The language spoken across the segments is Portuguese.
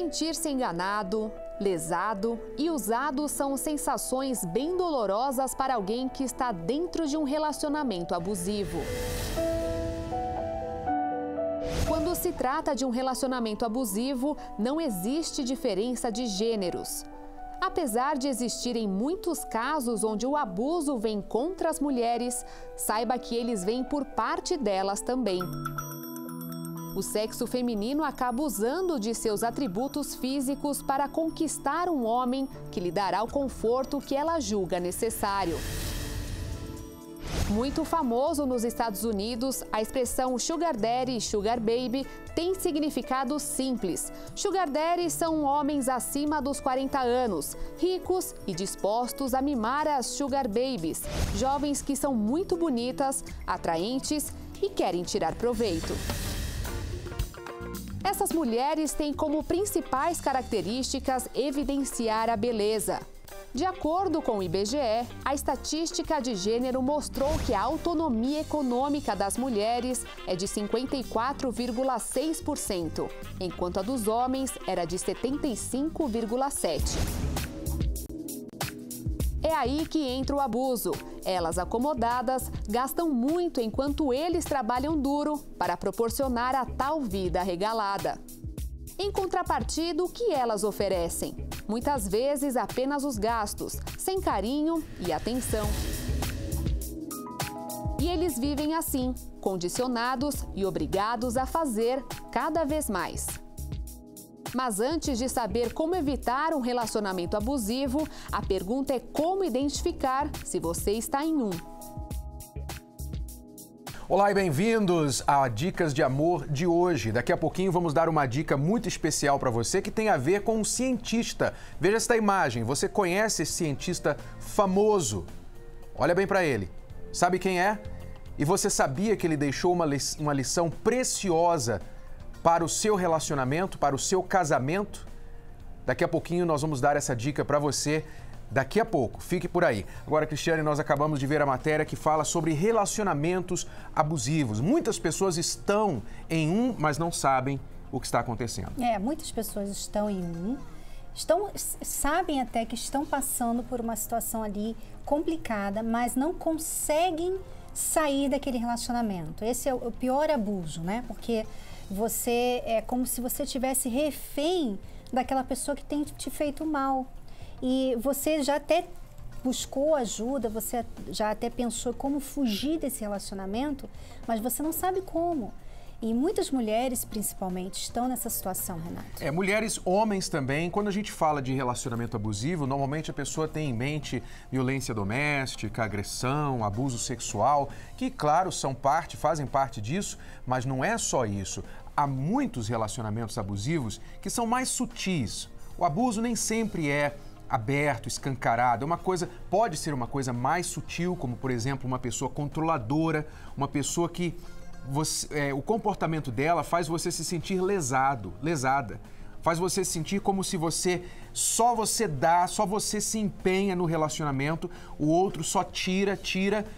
Sentir-se enganado, lesado e usado são sensações bem dolorosas para alguém que está dentro de um relacionamento abusivo. Quando se trata de um relacionamento abusivo, não existe diferença de gêneros. Apesar de existirem muitos casos onde o abuso vem contra as mulheres, saiba que eles vêm por parte delas também. O sexo feminino acaba usando de seus atributos físicos para conquistar um homem que lhe dará o conforto que ela julga necessário. Muito famoso nos Estados Unidos, a expressão Sugar Daddy e Sugar Baby tem significado simples. Sugar Daddy são homens acima dos 40 anos, ricos e dispostos a mimar as Sugar Babies, jovens que são muito bonitas, atraentes e querem tirar proveito. Essas mulheres têm como principais características evidenciar a beleza. De acordo com o IBGE, a estatística de gênero mostrou que a autonomia econômica das mulheres é de 54,6%, enquanto a dos homens era de 75,7%. É aí que entra o abuso. Elas, acomodadas, gastam muito enquanto eles trabalham duro para proporcionar a tal vida regalada. Em contrapartida, o que elas oferecem? Muitas vezes apenas os gastos, sem carinho e atenção. E eles vivem assim, condicionados e obrigados a fazer cada vez mais. Mas antes de saber como evitar um relacionamento abusivo, a pergunta é como identificar se você está em um. Olá e bem-vindos a Dicas de Amor de hoje. Daqui a pouquinho vamos dar uma dica muito especial para você que tem a ver com um cientista. Veja esta imagem, você conhece esse cientista famoso? Olha bem para ele. Sabe quem é? E você sabia que ele deixou uma lição preciosa para o seu relacionamento, para o seu casamento? Daqui a pouquinho nós vamos dar essa dica para você. Daqui a pouco, fique por aí. Agora, Cristiane, nós acabamos de ver a matéria que fala sobre relacionamentos abusivos. Muitas pessoas estão em um, mas não sabem o que está acontecendo. Muitas pessoas estão em um, sabem até que estão passando por uma situação ali complicada, mas não conseguem sair daquele relacionamento. Esse é o pior abuso, né? Porque você é como se você tivesse refém daquela pessoa que tem te feito mal. E você já até buscou ajuda, você já até pensou como fugir desse relacionamento, mas você não sabe como. E muitas mulheres, principalmente, estão nessa situação, Renato. Mulheres, homens também. Quando a gente fala de relacionamento abusivo, normalmente a pessoa tem em mente violência doméstica, agressão, abuso sexual, que, claro, fazem parte disso, mas não é só isso. Há muitos relacionamentos abusivos que são mais sutis. O abuso nem sempre é aberto, escancarado, pode ser uma coisa mais sutil, como por exemplo uma pessoa controladora, uma pessoa que o comportamento dela faz você se sentir lesada, faz você se sentir como se só você se empenha no relacionamento, o outro só tira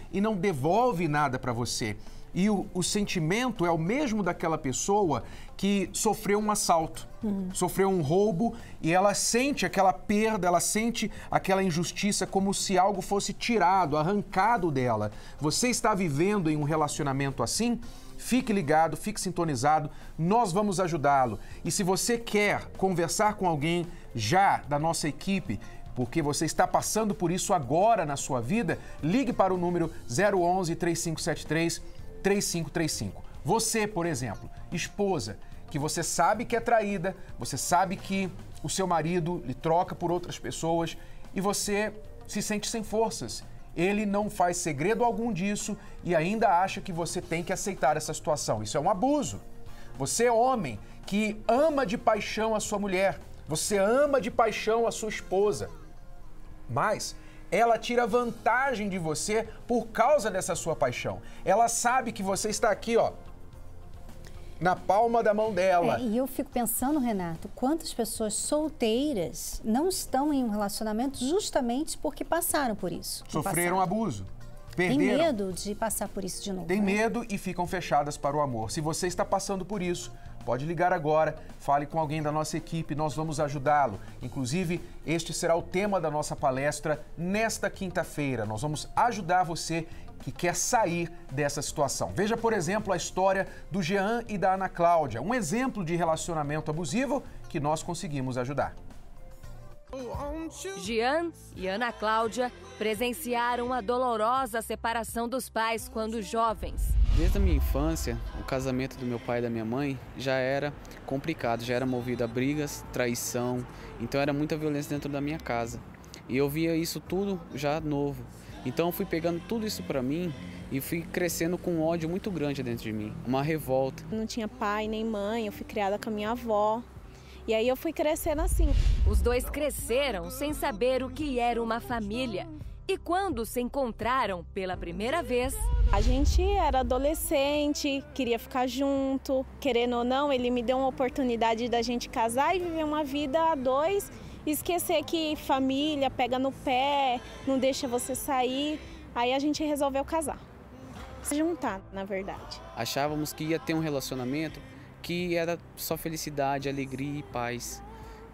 e não devolve nada para você. E o sentimento é o mesmo daquela pessoa que sofreu um assalto, sofreu um roubo e ela sente aquela perda, ela sente aquela injustiça como se algo fosse tirado, arrancado dela. Você está vivendo em um relacionamento assim? Fique ligado, fique sintonizado, nós vamos ajudá-lo. E se você quer conversar com alguém já da nossa equipe, porque você está passando por isso agora na sua vida, ligue para o número 011 3573 3535. Você, por exemplo, esposa, que você sabe que é traída, você sabe que o seu marido lhe troca por outras pessoas e você se sente sem forças. Ele não faz segredo algum disso e ainda acha que você tem que aceitar essa situação. Isso é um abuso. Você é homem que ama de paixão a sua mulher, você ama de paixão a sua esposa, mas ela tira vantagem de você por causa dessa sua paixão. Ela sabe que você está aqui, na palma da mão dela. E eu fico pensando, Renato, quantas pessoas solteiras não estão em um relacionamento justamente porque passaram por isso. Sofreram abuso. Perderam. Tem medo de passar por isso de novo. Tem medo e ficam fechadas para o amor. Se você está passando por isso, pode ligar agora, fale com alguém da nossa equipe, nós vamos ajudá-lo. Inclusive, este será o tema da nossa palestra nesta quinta-feira. Nós vamos ajudar você que quer sair dessa situação. Veja, por exemplo, a história do Jean e da Ana Cláudia, um exemplo de relacionamento abusivo que nós conseguimos ajudar. Jean e Ana Cláudia presenciaram a dolorosa separação dos pais quando jovens. Desde a minha infância, o casamento do meu pai e da minha mãe já era complicado, já era movido a brigas, traição, então era muita violência dentro da minha casa. E eu via isso tudo já novo. Então eu fui pegando tudo isso para mim e fui crescendo com um ódio muito grande dentro de mim, uma revolta. Não tinha pai nem mãe, eu fui criada com a minha avó. E aí eu fui crescendo assim. Os dois cresceram sem saber o que era uma família. E quando se encontraram pela primeira vez... A gente era adolescente, queria ficar junto. Querendo ou não, ele me deu uma oportunidade da gente casar e viver uma vida a dois. Esquecer que família pega no pé, não deixa você sair. Aí a gente resolveu casar. Se juntar, na verdade. Achávamos que ia ter um relacionamento que era só felicidade, alegria e paz.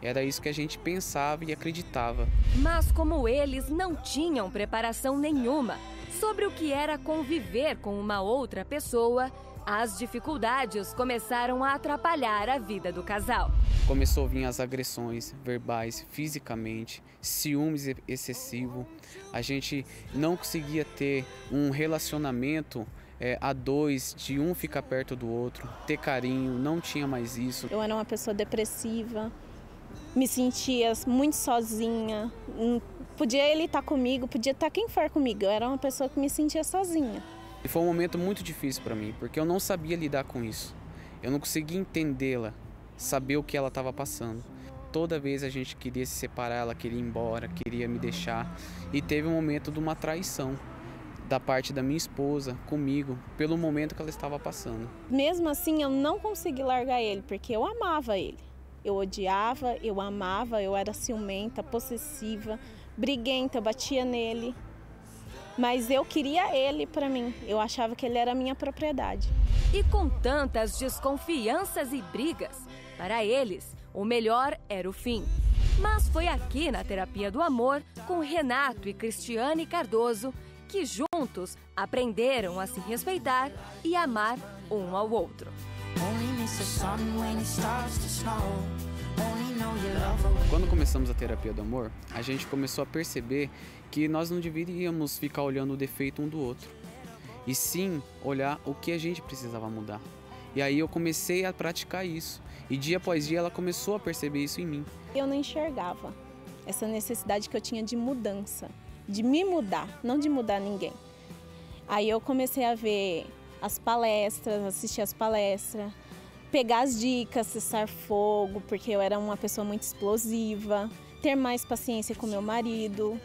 Era isso que a gente pensava e acreditava. Mas como eles não tinham preparação nenhuma sobre o que era conviver com uma outra pessoa, as dificuldades começaram a atrapalhar a vida do casal. Começou a vir as agressões verbais, fisicamente, ciúmes excessivo. A gente não conseguia ter um relacionamento a dois, de um ficar perto do outro, ter carinho, não tinha mais isso. Eu era uma pessoa depressiva, me sentia muito sozinha, podia ele estar comigo, podia estar quem for comigo, eu era uma pessoa que me sentia sozinha. E foi um momento muito difícil para mim, porque eu não sabia lidar com isso, eu não conseguia entendê-la, saber o que ela estava passando. Toda vez a gente queria se separar, ela queria ir embora, queria me deixar, e teve um momento de uma traição da parte da minha esposa comigo, pelo momento que ela estava passando. Mesmo assim, eu não consegui largar ele, porque eu amava ele. Eu odiava, eu amava, eu era ciumenta, possessiva, briguenta, eu batia nele. Mas eu queria ele para mim, eu achava que ele era minha propriedade. E com tantas desconfianças e brigas, para eles, o melhor era o fim. Mas foi aqui na Terapia do Amor, com Renato e Cristiane Cardoso, que juntos aprenderam a se respeitar e amar um ao outro. Quando começamos a Terapia do Amor, a gente começou a perceber que nós não deveríamos ficar olhando o defeito um do outro, e sim olhar o que a gente precisava mudar. E aí eu comecei a praticar isso, e dia após dia ela começou a perceber isso em mim. Eu não enxergava essa necessidade que eu tinha de mudança, de me mudar, não de mudar ninguém. Aí eu comecei a ver as palestras, assistir as palestras, pegar as dicas, cessar fogo, porque eu era uma pessoa muito explosiva, ter mais paciência com meu marido,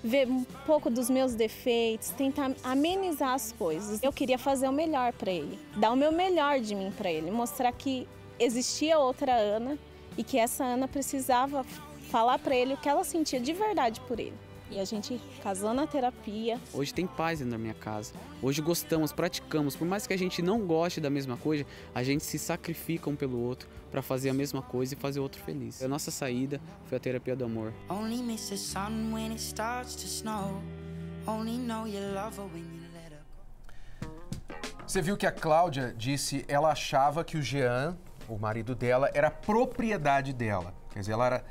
ver um pouco dos meus defeitos, tentar amenizar as coisas. Eu queria fazer o melhor para ele, dar o meu melhor de mim para ele, mostrar que existia outra Ana e que essa Ana precisava falar para ele o que ela sentia de verdade por ele. E a gente casou na terapia. Hoje tem paz dentro da minha casa. Hoje gostamos, praticamos. Por mais que a gente não goste da mesma coisa, a gente se sacrifica um pelo outro para fazer a mesma coisa e fazer o outro feliz. A nossa saída foi a Terapia do Amor. Você viu que a Cláudia disse, ela achava que o Jean, o marido dela, era propriedade dela. Quer dizer, ela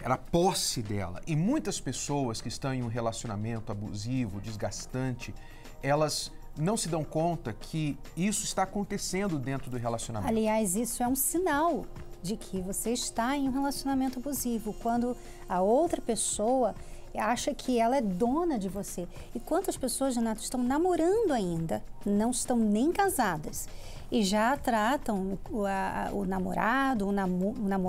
era posse dela. E muitas pessoas que estão em um relacionamento abusivo, desgastante, elas não se dão conta que isso está acontecendo dentro do relacionamento. Aliás, isso é um sinal de que você está em um relacionamento abusivo, quando a outra pessoa acha que ela é dona de você. E quantas pessoas, Renato, estão namorando ainda, não estão nem casadas, e já tratam o namorado,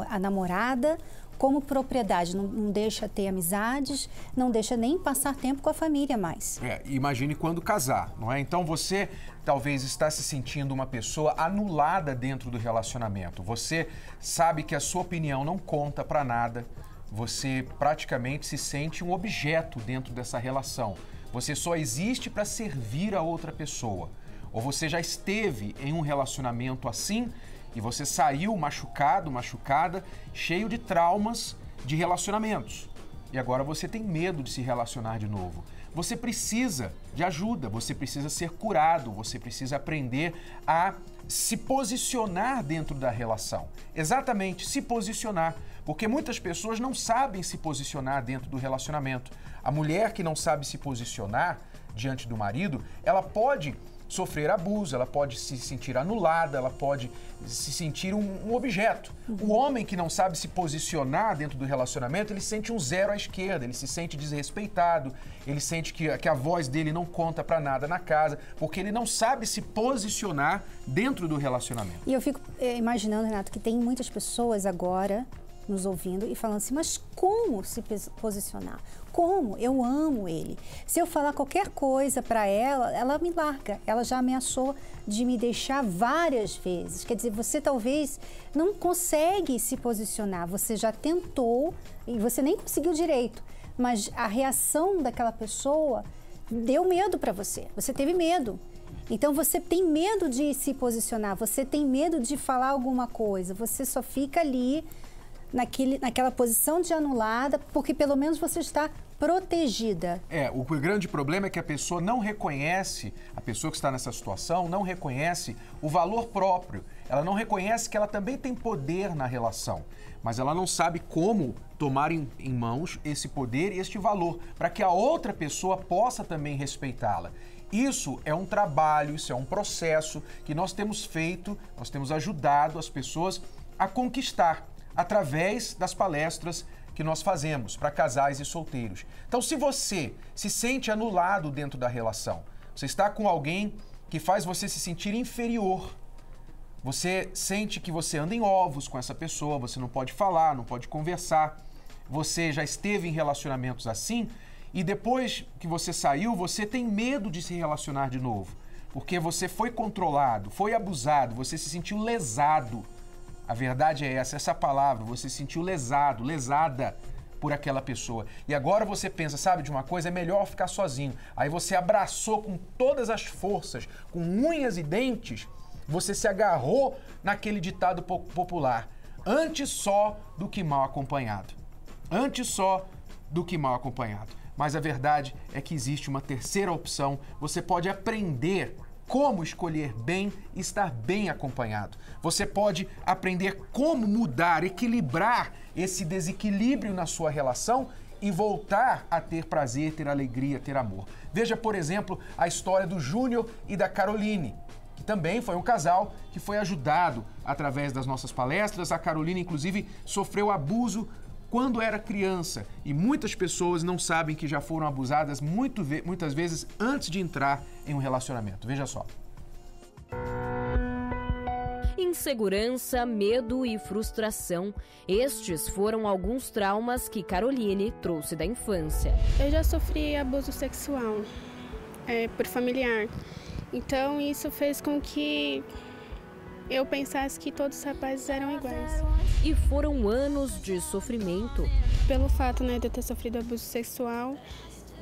a namorada como propriedade, não deixa ter amizades, não deixa nem passar tempo com a família mais. Imagine quando casar, não é? Então você talvez está se sentindo uma pessoa anulada dentro do relacionamento. Você sabe que a sua opinião não conta para nada. Você praticamente se sente um objeto dentro dessa relação. Você só existe para servir a outra pessoa. Ou você já esteve em um relacionamento assim E você saiu machucado, machucada, cheio de traumas de relacionamentos. E agora você tem medo de se relacionar de novo. Você precisa de ajuda, você precisa ser curado, você precisa aprender a se posicionar dentro da relação. Exatamente, se posicionar. Porque muitas pessoas não sabem se posicionar dentro do relacionamento. A mulher que não sabe se posicionar diante do marido, ela pode sofrer abuso, ela pode se sentir anulada, ela pode se sentir um objeto. O homem que não sabe se posicionar dentro do relacionamento, ele sente um zero à esquerda, ele se sente desrespeitado, ele sente que a voz dele não conta pra nada na casa, porque ele não sabe se posicionar dentro do relacionamento. E eu fico imaginando, Renato, que tem muitas pessoas agora nos ouvindo e falando assim, mas como se posicionar? Como? Eu amo ele. Se eu falar qualquer coisa para ela, ela me larga. Ela já ameaçou de me deixar várias vezes. Quer dizer, você talvez não consegue se posicionar. Você já tentou e você nem conseguiu direito. Mas a reação daquela pessoa deu medo para você. Você teve medo. Então você tem medo de se posicionar. Você tem medo de falar alguma coisa. Você só fica ali naquela posição de anulada, porque pelo menos você está protegida. O grande problema é que a pessoa não reconhece, a pessoa que está nessa situação não reconhece o valor próprio. Ela não reconhece que ela também tem poder na relação, mas ela não sabe como tomar em mãos esse poder e este valor, para que a outra pessoa possa também respeitá-la. Isso é um trabalho, isso é um processo que nós temos feito, nós temos ajudado as pessoas a conquistar através das palestras que nós fazemos para casais e solteiros. Então, se você se sente anulado dentro da relação, você está com alguém que faz você se sentir inferior, você sente que você anda em ovos com essa pessoa, você não pode falar, não pode conversar, você já esteve em relacionamentos assim e depois que você saiu, você tem medo de se relacionar de novo, porque você foi controlado, foi abusado, você se sentiu lesado. A verdade é essa palavra, você se sentiu lesado, lesada por aquela pessoa. E agora você pensa, sabe de uma coisa? É melhor ficar sozinho. Aí você abraçou com todas as forças, com unhas e dentes, você se agarrou naquele ditado popular. Antes só do que mal acompanhado. Antes só do que mal acompanhado. Mas a verdade é que existe uma terceira opção. Você pode aprender como escolher bem e estar bem acompanhado. Você pode aprender como mudar, equilibrar esse desequilíbrio na sua relação e voltar a ter prazer, ter alegria, ter amor. Veja, por exemplo, a história do Júnior e da Caroline, que também foi um casal que foi ajudado através das nossas palestras. A Caroline, inclusive, sofreu abuso quando era criança e muitas pessoas não sabem que já foram abusadas muitas vezes antes de entrar em um relacionamento. Veja só. Insegurança, medo e frustração. Estes foram alguns traumas que Caroline trouxe da infância. Eu já sofri abuso sexual por familiar. Então isso fez com que eu pensasse que todos os rapazes eram iguais. E foram anos de sofrimento. Pelo fato, de eu ter sofrido abuso sexual,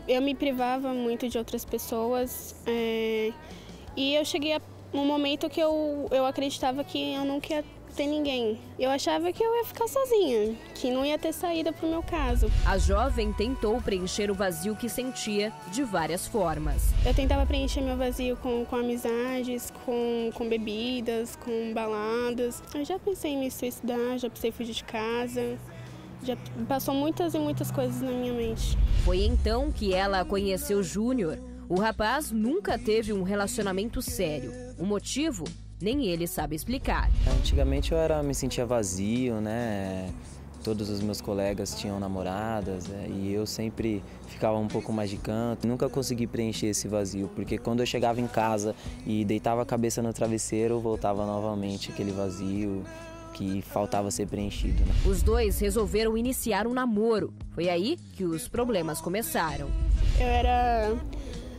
eu me privava muito de outras pessoas. E eu cheguei a um momento que eu acreditava que eu nunca ia ter ninguém. Eu achava que eu ia ficar sozinha, que não ia ter saída pro meu caso. A jovem tentou preencher o vazio que sentia de várias formas. Eu tentava preencher meu vazio com amizades, com bebidas, com baladas. Eu já pensei em me suicidar, já pensei em fugir de casa. Já passou muitas e muitas coisas na minha mente. Foi então que ela conheceu Júnior. O rapaz nunca teve um relacionamento sério. O motivo? Nem ele sabe explicar. Antigamente eu me sentia vazio, né? Todos os meus colegas tinham namoradas, e eu sempre ficava um pouco mais de canto. Nunca consegui preencher esse vazio, porque quando eu chegava em casa e deitava a cabeça no travesseiro, voltava novamente aquele vazio que faltava ser preenchido, né? Os dois resolveram iniciar um namoro. Foi aí que os problemas começaram. Eu era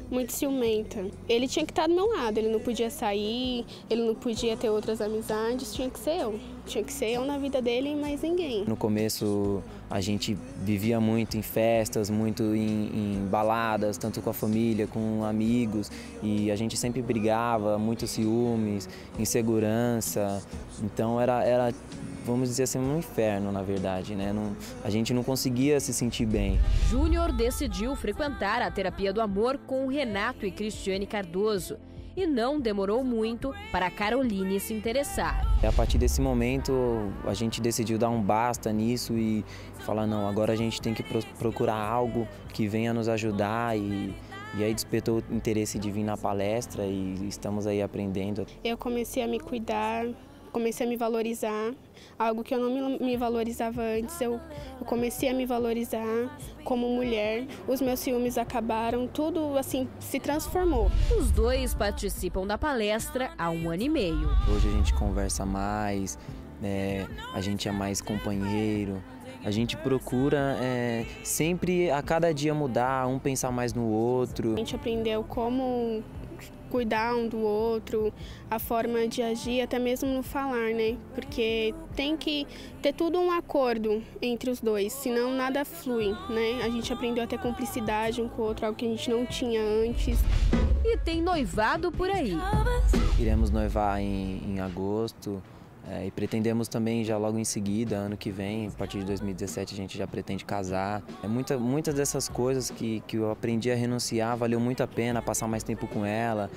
muito ciumenta. Ele tinha que estar do meu lado, ele não podia sair, ele não podia ter outras amizades, tinha que ser eu. Tinha que ser eu na vida dele e mais ninguém. No começo a gente vivia muito em festas, muito em baladas, tanto com a família, com amigos, e a gente sempre brigava, muito ciúmes, insegurança, então era vamos dizer assim, um inferno, na verdade, né? A gente não conseguia se sentir bem. Júnior decidiu frequentar a terapia do amor com Renato e Cristiane Cardoso. E não demorou muito para a Caroline se interessar. A partir desse momento, a gente decidiu dar um basta nisso e falar, não, agora a gente tem que procurar algo que venha nos ajudar e aí despertou o interesse de vir na palestra e estamos aí aprendendo. Eu comecei a me cuidar, comecei a me valorizar, algo que eu não me valorizava antes. Eu comecei a me valorizar como mulher, os meus ciúmes acabaram, tudo assim se transformou. Os dois participam da palestra há 1 ano e meio. Hoje a gente conversa mais, a gente é mais companheiro, a gente procura sempre a cada dia mudar, um pensar mais no outro. A gente aprendeu como cuidar um do outro, a forma de agir, até mesmo no falar, né? Porque tem que ter tudo um acordo entre os dois, senão nada flui, né? A gente aprendeu a ter cumplicidade um com o outro, algo que a gente não tinha antes. E tem noivado por aí. Iremos noivar em agosto. E pretendemos também já logo em seguida, ano que vem, a partir de 2017, a gente já pretende casar. Muitas dessas coisas que eu aprendi a renunciar, valeu muito a pena passar mais tempo com ela,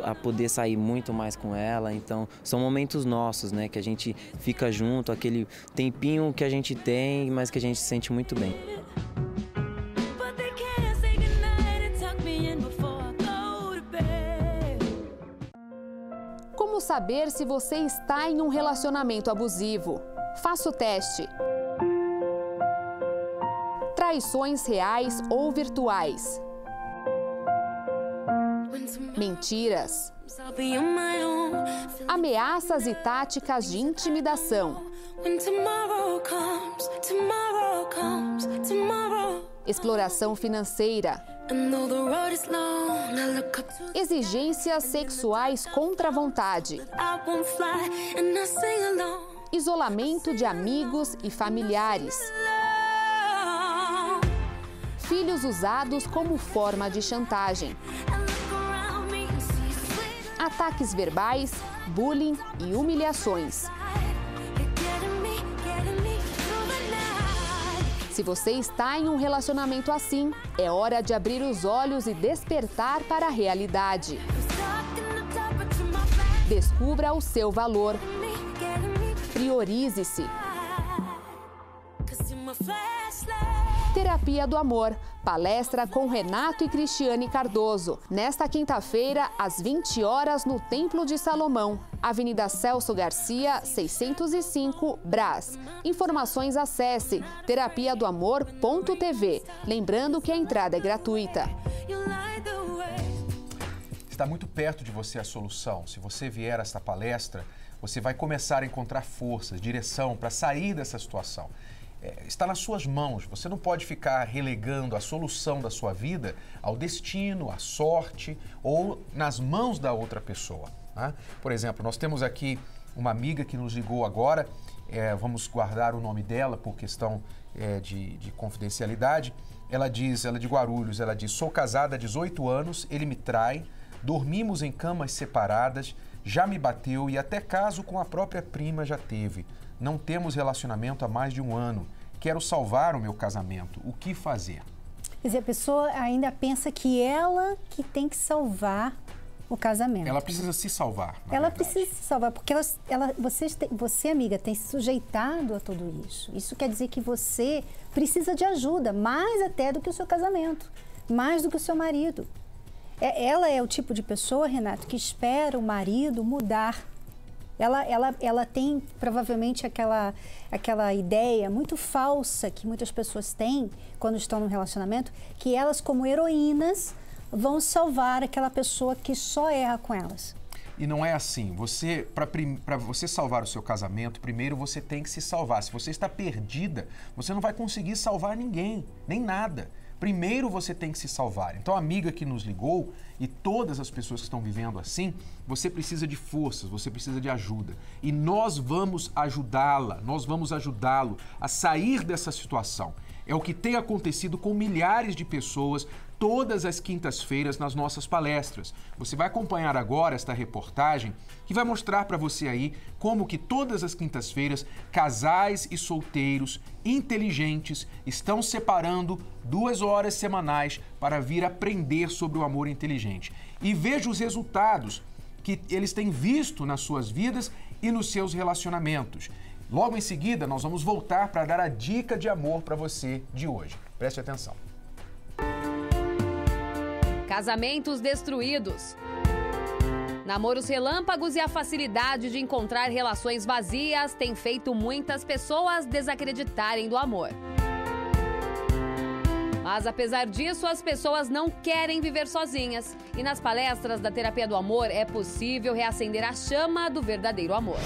a poder sair muito mais com ela. Então, são momentos nossos, né, que a gente fica junto, aquele tempinho que a gente tem, mas que a gente se sente muito bem. Como saber se você está em um relacionamento abusivo? Faça o teste. Traições reais ou virtuais? Mentiras. Ameaças e táticas de intimidação. Exploração financeira. Exigências sexuais contra a vontade. Isolamento de amigos e familiares. Filhos usados como forma de chantagem. Ataques verbais, bullying e humilhações. Se você está em um relacionamento assim, é hora de abrir os olhos e despertar para a realidade. Descubra o seu valor. Priorize-se. Terapia do Amor, palestra com Renato e Cristiane Cardoso. Nesta quinta-feira, às 20 horas, no Templo de Salomão, Avenida Celso Garcia, 605, Brás. Informações acesse terapiadoamor.tv. Lembrando que a entrada é gratuita. Está muito perto de você a solução. Se você vier a esta palestra, você vai começar a encontrar forças, direção para sair dessa situação. Está nas suas mãos. Você não pode ficar relegando a solução da sua vida ao destino, à sorte ou nas mãos da outra pessoa. Né? Por exemplo, nós temos aqui uma amiga que nos ligou agora, vamos guardar o nome dela por questão de confidencialidade. Ela é de Guarulhos, ela diz: sou casada há 18 anos, ele me trai, dormimos em camas separadas, já me bateu e até caso com a própria prima já teve. Não temos relacionamento há mais de 1 ano. Quero salvar o meu casamento. O que fazer? Quer dizer, a pessoa ainda pensa que ela que tem que salvar o casamento. Ela precisa se salvar, na Ela verdade. precisa se salvar, porque você, amiga, tem se sujeitado a tudo isso. Isso quer dizer que você precisa de ajuda, mais até do que o seu casamento, mais do que o seu marido. Ela é o tipo de pessoa, Renato, que espera o marido mudar. Ela tem provavelmente aquela ideia muito falsa que muitas pessoas têm quando estão num relacionamento, que elas, como heroínas, vão salvar aquela pessoa que só erra com elas. E não é assim. Para você salvar o seu casamento, primeiro você tem que se salvar. Se você está perdida, você não vai conseguir salvar ninguém, nem nada. primeiro você tem que se salvar. Então a amiga que nos ligou e todas as pessoas que estão vivendo assim, você precisa de forças, você precisa de ajuda. E nós vamos ajudá-la, nós vamos ajudá-lo a sair dessa situação. É o que tem acontecido com milhares de pessoas todas as quintas-feiras nas nossas palestras. Você vai acompanhar agora esta reportagem que vai mostrar para você aí como que todas as quintas-feiras casais e solteiros inteligentes estão separando 2 horas semanais para vir aprender sobre o amor inteligente. E veja os resultados que eles têm visto nas suas vidas e nos seus relacionamentos. Logo em seguida, nós vamos voltar para dar a dica de amor para você de hoje. Preste atenção. Casamentos destruídos. Namoros relâmpagos e a facilidade de encontrar relações vazias têm feito muitas pessoas desacreditarem do amor. Mas apesar disso, as pessoas não querem viver sozinhas. E nas palestras da Terapia do Amor é possível reacender a chama do verdadeiro amor.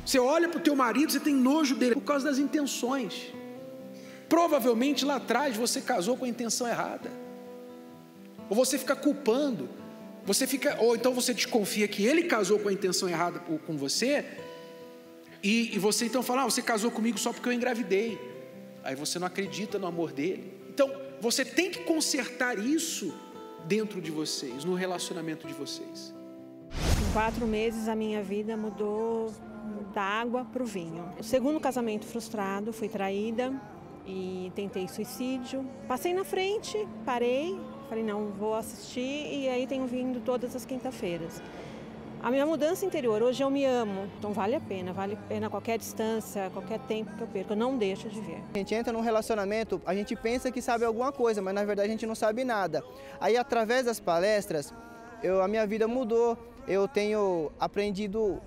Você olha para o teu marido, você tem nojo dele por causa das intenções. Provavelmente lá atrás você casou com a intenção errada. Ou você fica culpando, ou então você desconfia que ele casou com a intenção errada com você, e você então fala, você casou comigo só porque eu engravidei. Aí você não acredita no amor dele. Então, você tem que consertar isso dentro de vocês, no relacionamento de vocês. Em 4 meses a minha vida mudou da água para o vinho. O segundo casamento frustrado, fui traída e tentei suicídio. Passei na frente, parei. Falei, não, vou assistir, e aí tenho vindo todas as quinta-feiras. A minha mudança interior, hoje eu me amo, então vale a pena qualquer distância, qualquer tempo que eu perco, eu não deixo de ver. A gente entra num relacionamento, a gente pensa que sabe alguma coisa, mas na verdade a gente não sabe nada. Aí através das palestras, a minha vida mudou, eu tenho aprendido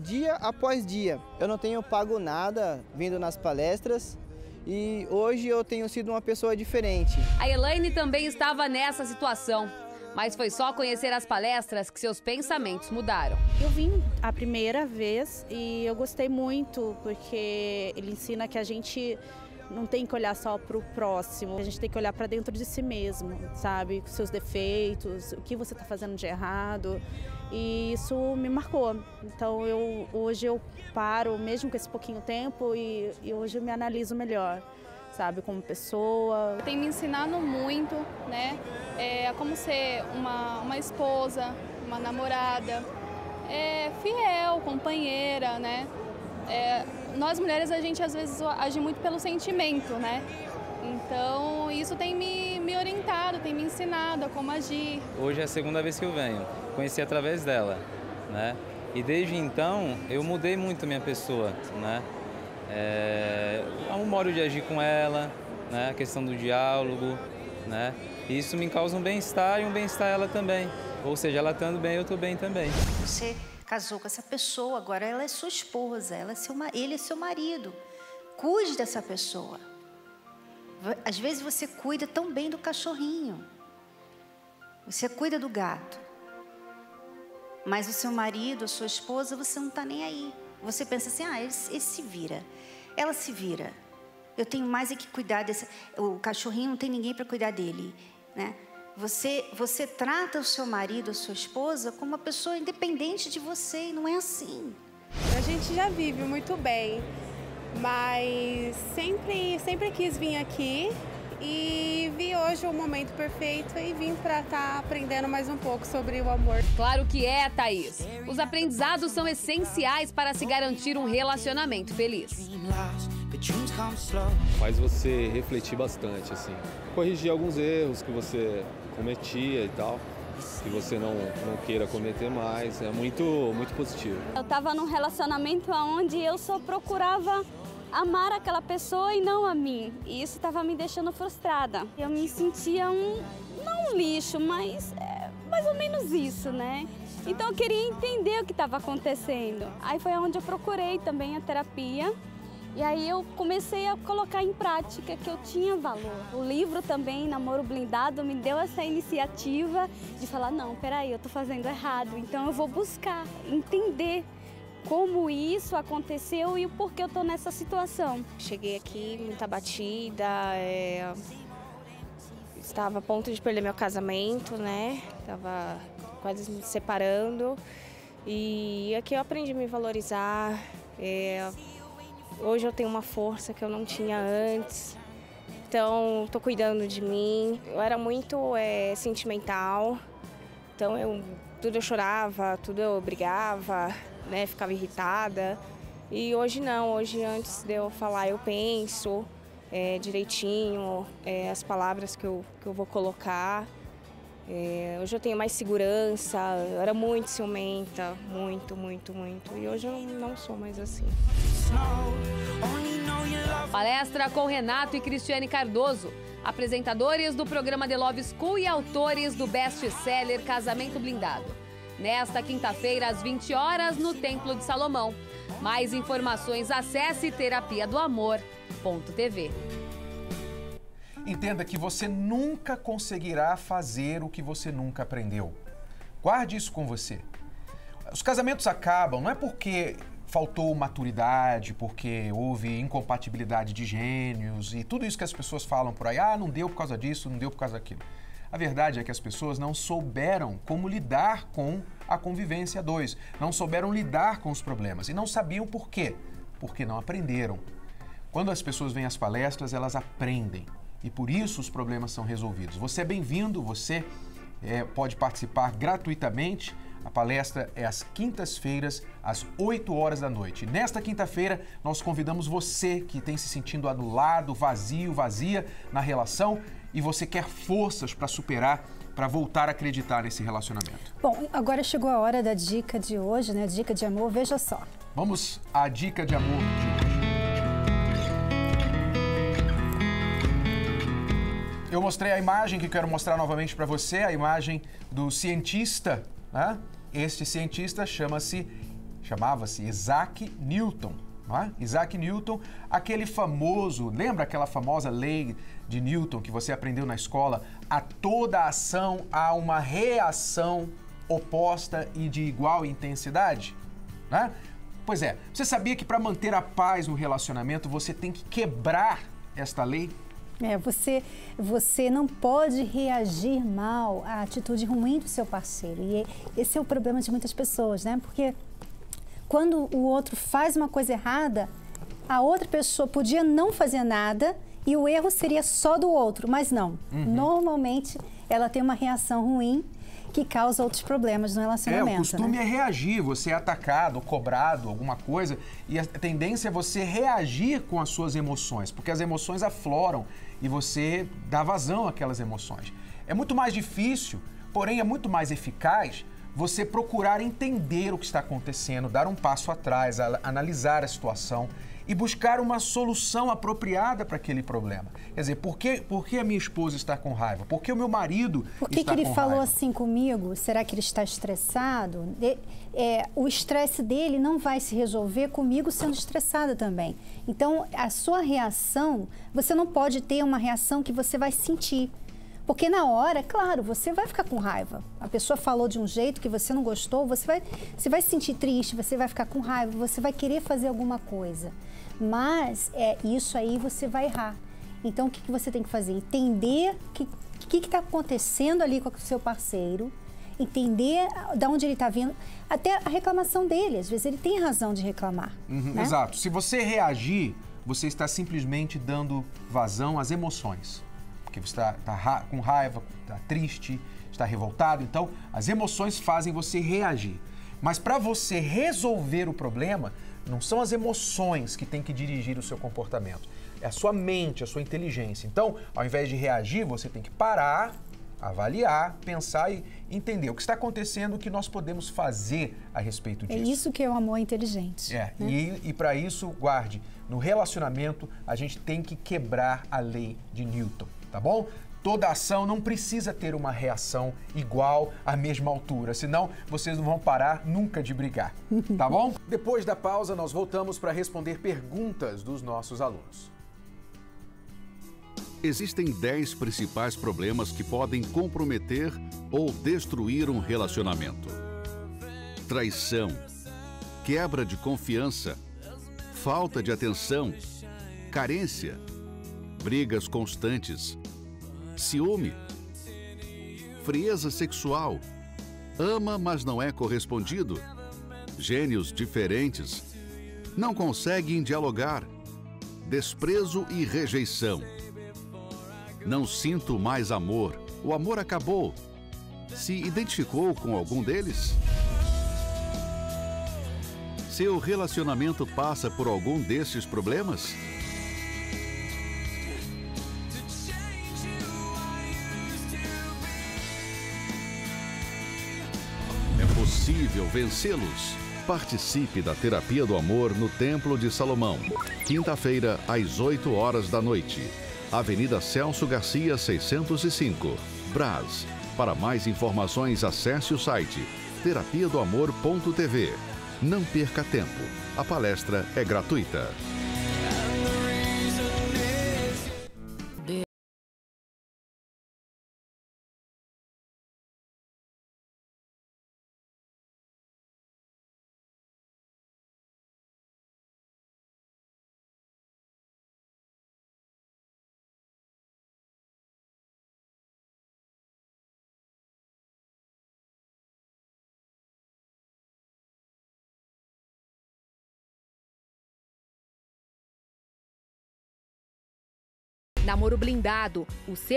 dia após dia. Eu não tenho pago nada vindo nas palestras. E hoje eu tenho sido uma pessoa diferente. A Elaine também estava nessa situação, mas foi só conhecer as palestras que seus pensamentos mudaram. Eu vim a primeira vez e eu gostei muito, porque ele ensina que a gente não tem que olhar só para o próximo, a gente tem que olhar para dentro de si mesmo, sabe? Os seus defeitos, o que você está fazendo de errado. E isso me marcou. Então hoje eu paro, mesmo com esse pouquinho tempo, e hoje eu me analiso melhor, sabe, como pessoa. Tem me ensinado muito, né, a como ser uma esposa, uma namorada, fiel, companheira, né. Nós mulheres, a gente às vezes age muito pelo sentimento, né. Então isso tem me orientado, tem me ensinado a como agir. Hoje é a segunda vez que eu venho, conheci através dela, né? E desde então eu mudei muito a minha pessoa, né? O modo de agir com ela, né? A questão do diálogo, né? E isso me causa um bem-estar e um bem-estar ela também. Ou seja, ela estando bem, eu estou bem também. Você casou com essa pessoa, agora ela é sua esposa, ele é seu marido. Cuide dessa pessoa. Às vezes você cuida tão bem do cachorrinho, você cuida do gato, mas o seu marido, a sua esposa, você não está nem aí. Você pensa assim, ele se vira, ela se vira. Eu tenho mais é que cuidar o cachorrinho não tem ninguém para cuidar dele, né? Você trata o seu marido, a sua esposa, como uma pessoa independente de você, e não é assim. A gente já vive muito bem. Mas sempre quis vir aqui e vi hoje o momento perfeito e vim para estar aprendendo mais um pouco sobre o amor. Claro que é, Thaís. Os aprendizados são essenciais para se garantir um relacionamento feliz. Faz você refletir bastante, assim. Corrigir alguns erros que você cometia e tal, que você não queira cometer mais, é muito positivo. Eu estava num relacionamento onde eu só procurava amar aquela pessoa e não a mim. E isso estava me deixando frustrada. Eu me sentia não um lixo, mas mais ou menos isso, né? Então eu queria entender o que estava acontecendo. Aí foi onde eu procurei também a terapia. E aí eu comecei a colocar em prática que eu tinha valor. O livro também, Namoro Blindado, me deu essa iniciativa de falar, não, peraí, eu tô fazendo errado, então eu vou buscar entender como isso aconteceu e o porquê eu tô nessa situação. Cheguei aqui muito abatida, estava a ponto de perder meu casamento, né? Estava quase me separando. E aqui eu aprendi a me valorizar. Hoje eu tenho uma força que eu não tinha antes. Então, estou cuidando de mim. Eu era muito sentimental. Então, tudo eu chorava, tudo eu brigava, né? Ficava irritada. E hoje não. Hoje, antes de eu falar, eu penso direitinho as palavras que eu vou colocar. Hoje eu tenho mais segurança, eu era muito ciumenta, muito. E hoje eu não sou mais assim. Palestra com Renato e Cristiane Cardoso, apresentadores do programa The Love School e autores do best-seller Casamento Blindado. Nesta quinta-feira, às 20 horas, no Templo de Salomão. Mais informações, acesse terapiadoamor.tv. Entenda que você nunca conseguirá fazer o que você nunca aprendeu. Guarde isso com você. Os casamentos acabam não é porque faltou maturidade, porque houve incompatibilidade de gênios e tudo isso que as pessoas falam por aí. Ah, não deu por causa disso, não deu por causa daquilo. A verdade é que as pessoas não souberam como lidar com a convivência a dois. Não souberam lidar com os problemas e não sabiam por quê. Porque não aprenderam. Quando as pessoas vêm às palestras, elas aprendem. E por isso os problemas são resolvidos. Você é bem-vindo, você pode participar gratuitamente. A palestra é às quintas-feiras, às 8 horas da noite. Nesta quinta-feira, nós convidamos você que tem se sentindo anulado, vazio, vazia na relação e você quer forças para superar, para voltar a acreditar nesse relacionamento. Bom, agora chegou a hora da dica de hoje, né? Dica de amor, veja só. Vamos à dica de amor de hoje. Eu mostrei a imagem que quero mostrar novamente para você, a imagem do cientista, né? Este cientista chamava-se Isaac Newton. Né? Isaac Newton, aquele famoso, lembra aquela famosa lei de Newton que você aprendeu na escola? A toda ação há uma reação oposta e de igual intensidade? Né? Pois é, você sabia que para manter a paz no relacionamento você tem que quebrar esta lei? Você não pode reagir mal à atitude ruim do seu parceiro. E esse é o problema de muitas pessoas, né? Porque quando o outro faz uma coisa errada, a outra pessoa podia não fazer nada e o erro seria só do outro, mas não. Normalmente, ela tem uma reação ruim que causa outros problemas no relacionamento. O costume né? é reagir, você é atacado, cobrado, alguma coisa, e a tendência é você reagir com as suas emoções, porque as emoções afloram e você dá vazão àquelas emoções. É muito mais difícil, porém é muito mais eficaz você procurar entender o que está acontecendo, dar um passo atrás, analisar a situação e buscar uma solução apropriada para aquele problema. Quer dizer, por que a minha esposa está com raiva? Por que o meu marido está com raiva? Por que ele falou assim comigo? Será que ele está estressado? O estresse dele não vai se resolver comigo sendo estressada também. Então, a sua reação, você não pode ter uma reação que você vai sentir. Porque na hora, claro, você vai ficar com raiva. A pessoa falou de um jeito que você não gostou, você vai se sentir triste, você vai ficar com raiva, você vai querer fazer alguma coisa. Mas isso aí você vai errar. Então, o que você tem que fazer? Entender o que está acontecendo ali com o seu parceiro, entender de onde ele está vindo, até a reclamação dele. Às vezes ele tem razão de reclamar. Né? Exato. Se você reagir, você está simplesmente dando vazão às emoções. Porque você está com raiva, está triste, está revoltado. Então, as emoções fazem você reagir. Mas para você resolver o problema, não são as emoções que têm que dirigir o seu comportamento. É a sua mente, a sua inteligência. Então, ao invés de reagir, você tem que parar, avaliar, pensar e entender o que está acontecendo, o que nós podemos fazer a respeito disso. É isso que é o amor inteligente. Né? E para isso, guarde, no relacionamento, a gente tem que quebrar a lei de Newton. Tá bom? Toda ação não precisa ter uma reação igual à mesma altura, senão vocês não vão parar nunca de brigar, tá bom? Depois da pausa, nós voltamos para responder perguntas dos nossos alunos. Existem 10 principais problemas que podem comprometer ou destruir um relacionamento: traição, quebra de confiança, falta de atenção, carência, brigas constantes, ciúme, frieza sexual, ama, mas não é correspondido, gênios diferentes, não conseguem dialogar, desprezo e rejeição. Não sinto mais amor, o amor acabou. Se identificou com algum deles? Seu relacionamento passa por algum desses problemas? É possível vencê-los. Participe da Terapia do Amor no Templo de Salomão. Quinta-feira, às 8 horas da noite. Avenida Celso Garcia, 605, Brás. Para mais informações, acesse o site terapiadoamor.tv. Não perca tempo. A palestra é gratuita. Namoro blindado, o seu...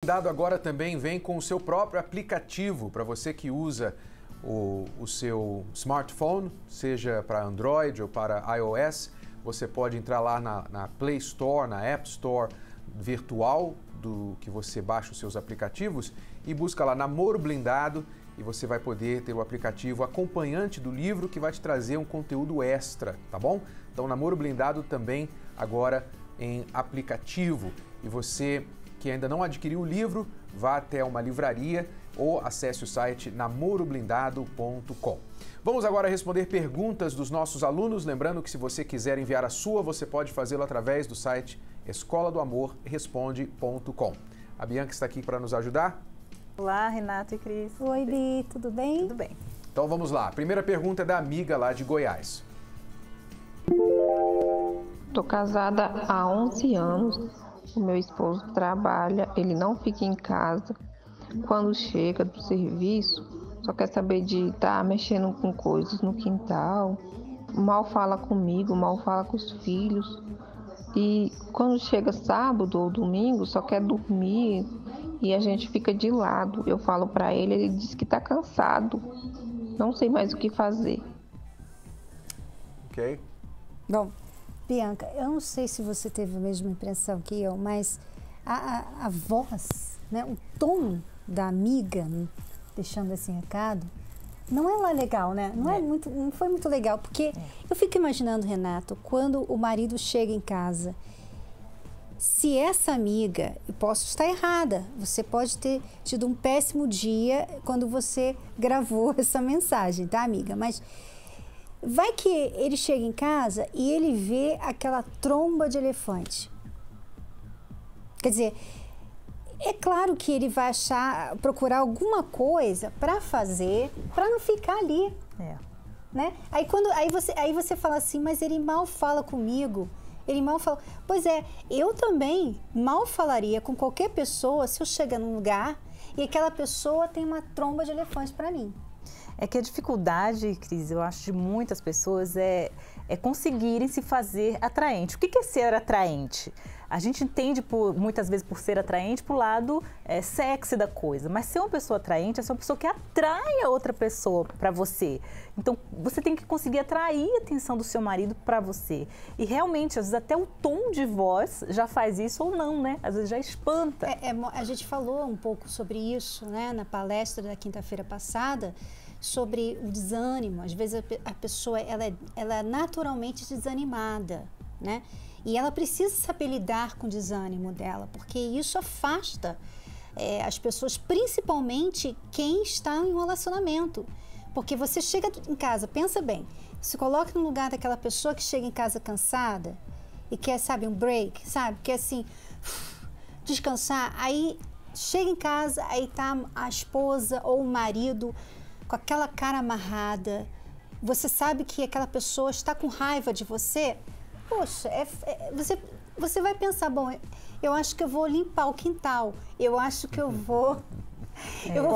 Blindado agora também vem com o seu próprio aplicativo para você que usa o seu smartphone, seja para Android ou para iOS. Você pode entrar lá na Play Store, na App Store virtual do que você baixa os seus aplicativos e busca lá Namoro Blindado e você vai poder ter o aplicativo acompanhante do livro que vai te trazer um conteúdo extra, tá bom? Então Namoro Blindado também agora em aplicativo. E você que ainda não adquiriu o livro, vá até uma livraria ou acesse o site namoroblindado.com. Vamos agora responder perguntas dos nossos alunos. Lembrando que se você quiser enviar a sua, você pode fazê-lo através do site escoladoamorresponde.com. A Bianca está aqui para nos ajudar. Olá, Renato e Cris. Oi, Bi, tudo bem? Tudo bem. Então vamos lá. A primeira pergunta é da amiga lá de Goiás. Estou casada há 11 anos. O meu esposo trabalha, ele não fica em casa. Quando chega do serviço, só quer saber de estar mexendo com coisas no quintal. Mal fala comigo, mal fala com os filhos. E quando chega sábado ou domingo, só quer dormir e a gente fica de lado. Eu falo para ele, ele diz que está cansado. Não sei mais o que fazer. Ok. Bom, Bianca, eu não sei se você teve a mesma impressão que eu, mas a voz, né, o tom da amiga, deixando esse recado, não é lá legal, né? Não foi muito legal, porque eu fico imaginando, Renato, quando o marido chega em casa, se essa amiga, eu posso estar errada, você pode ter tido um péssimo dia quando você gravou essa mensagem, tá, amiga? Mas vai que ele chega em casa e ele vê aquela tromba de elefante. Quer dizer, é claro que ele vai procurar alguma coisa para fazer, para não ficar ali. Né? Aí você fala assim, mas ele mal fala comigo, ele mal fala... Pois é, eu também mal falaria com qualquer pessoa se eu chegar num lugar e aquela pessoa tem uma tromba de elefante para mim. É que a dificuldade, Cris, eu acho, de muitas pessoas é conseguirem se fazer atraente. O que é ser atraente? A gente entende, muitas vezes, por ser atraente, para o lado sexy da coisa. Mas ser uma pessoa atraente é ser uma pessoa que atrai a outra pessoa para você. Então, você tem que conseguir atrair a atenção do seu marido para você. E realmente, às vezes, até o tom de voz já faz isso ou não, né? Às vezes já espanta. A gente falou um pouco sobre isso, né, na palestra da quinta-feira passada, sobre o desânimo. Às vezes a pessoa ela é naturalmente desanimada, né? E ela precisa saber lidar com o desânimo dela, porque isso afasta as pessoas, principalmente quem está em um relacionamento. Porque você chega em casa, pensa bem, Se coloque no lugar daquela pessoa que chega em casa cansada e quer, sabe, um break, sabe? Quer assim, descansar. Aí chega em casa, aí tá a esposa ou o marido com aquela cara amarrada. Você sabe que aquela pessoa está com raiva de você. Poxa, você vai pensar, bom, eu acho que eu vou limpar o quintal. Eu acho que eu vou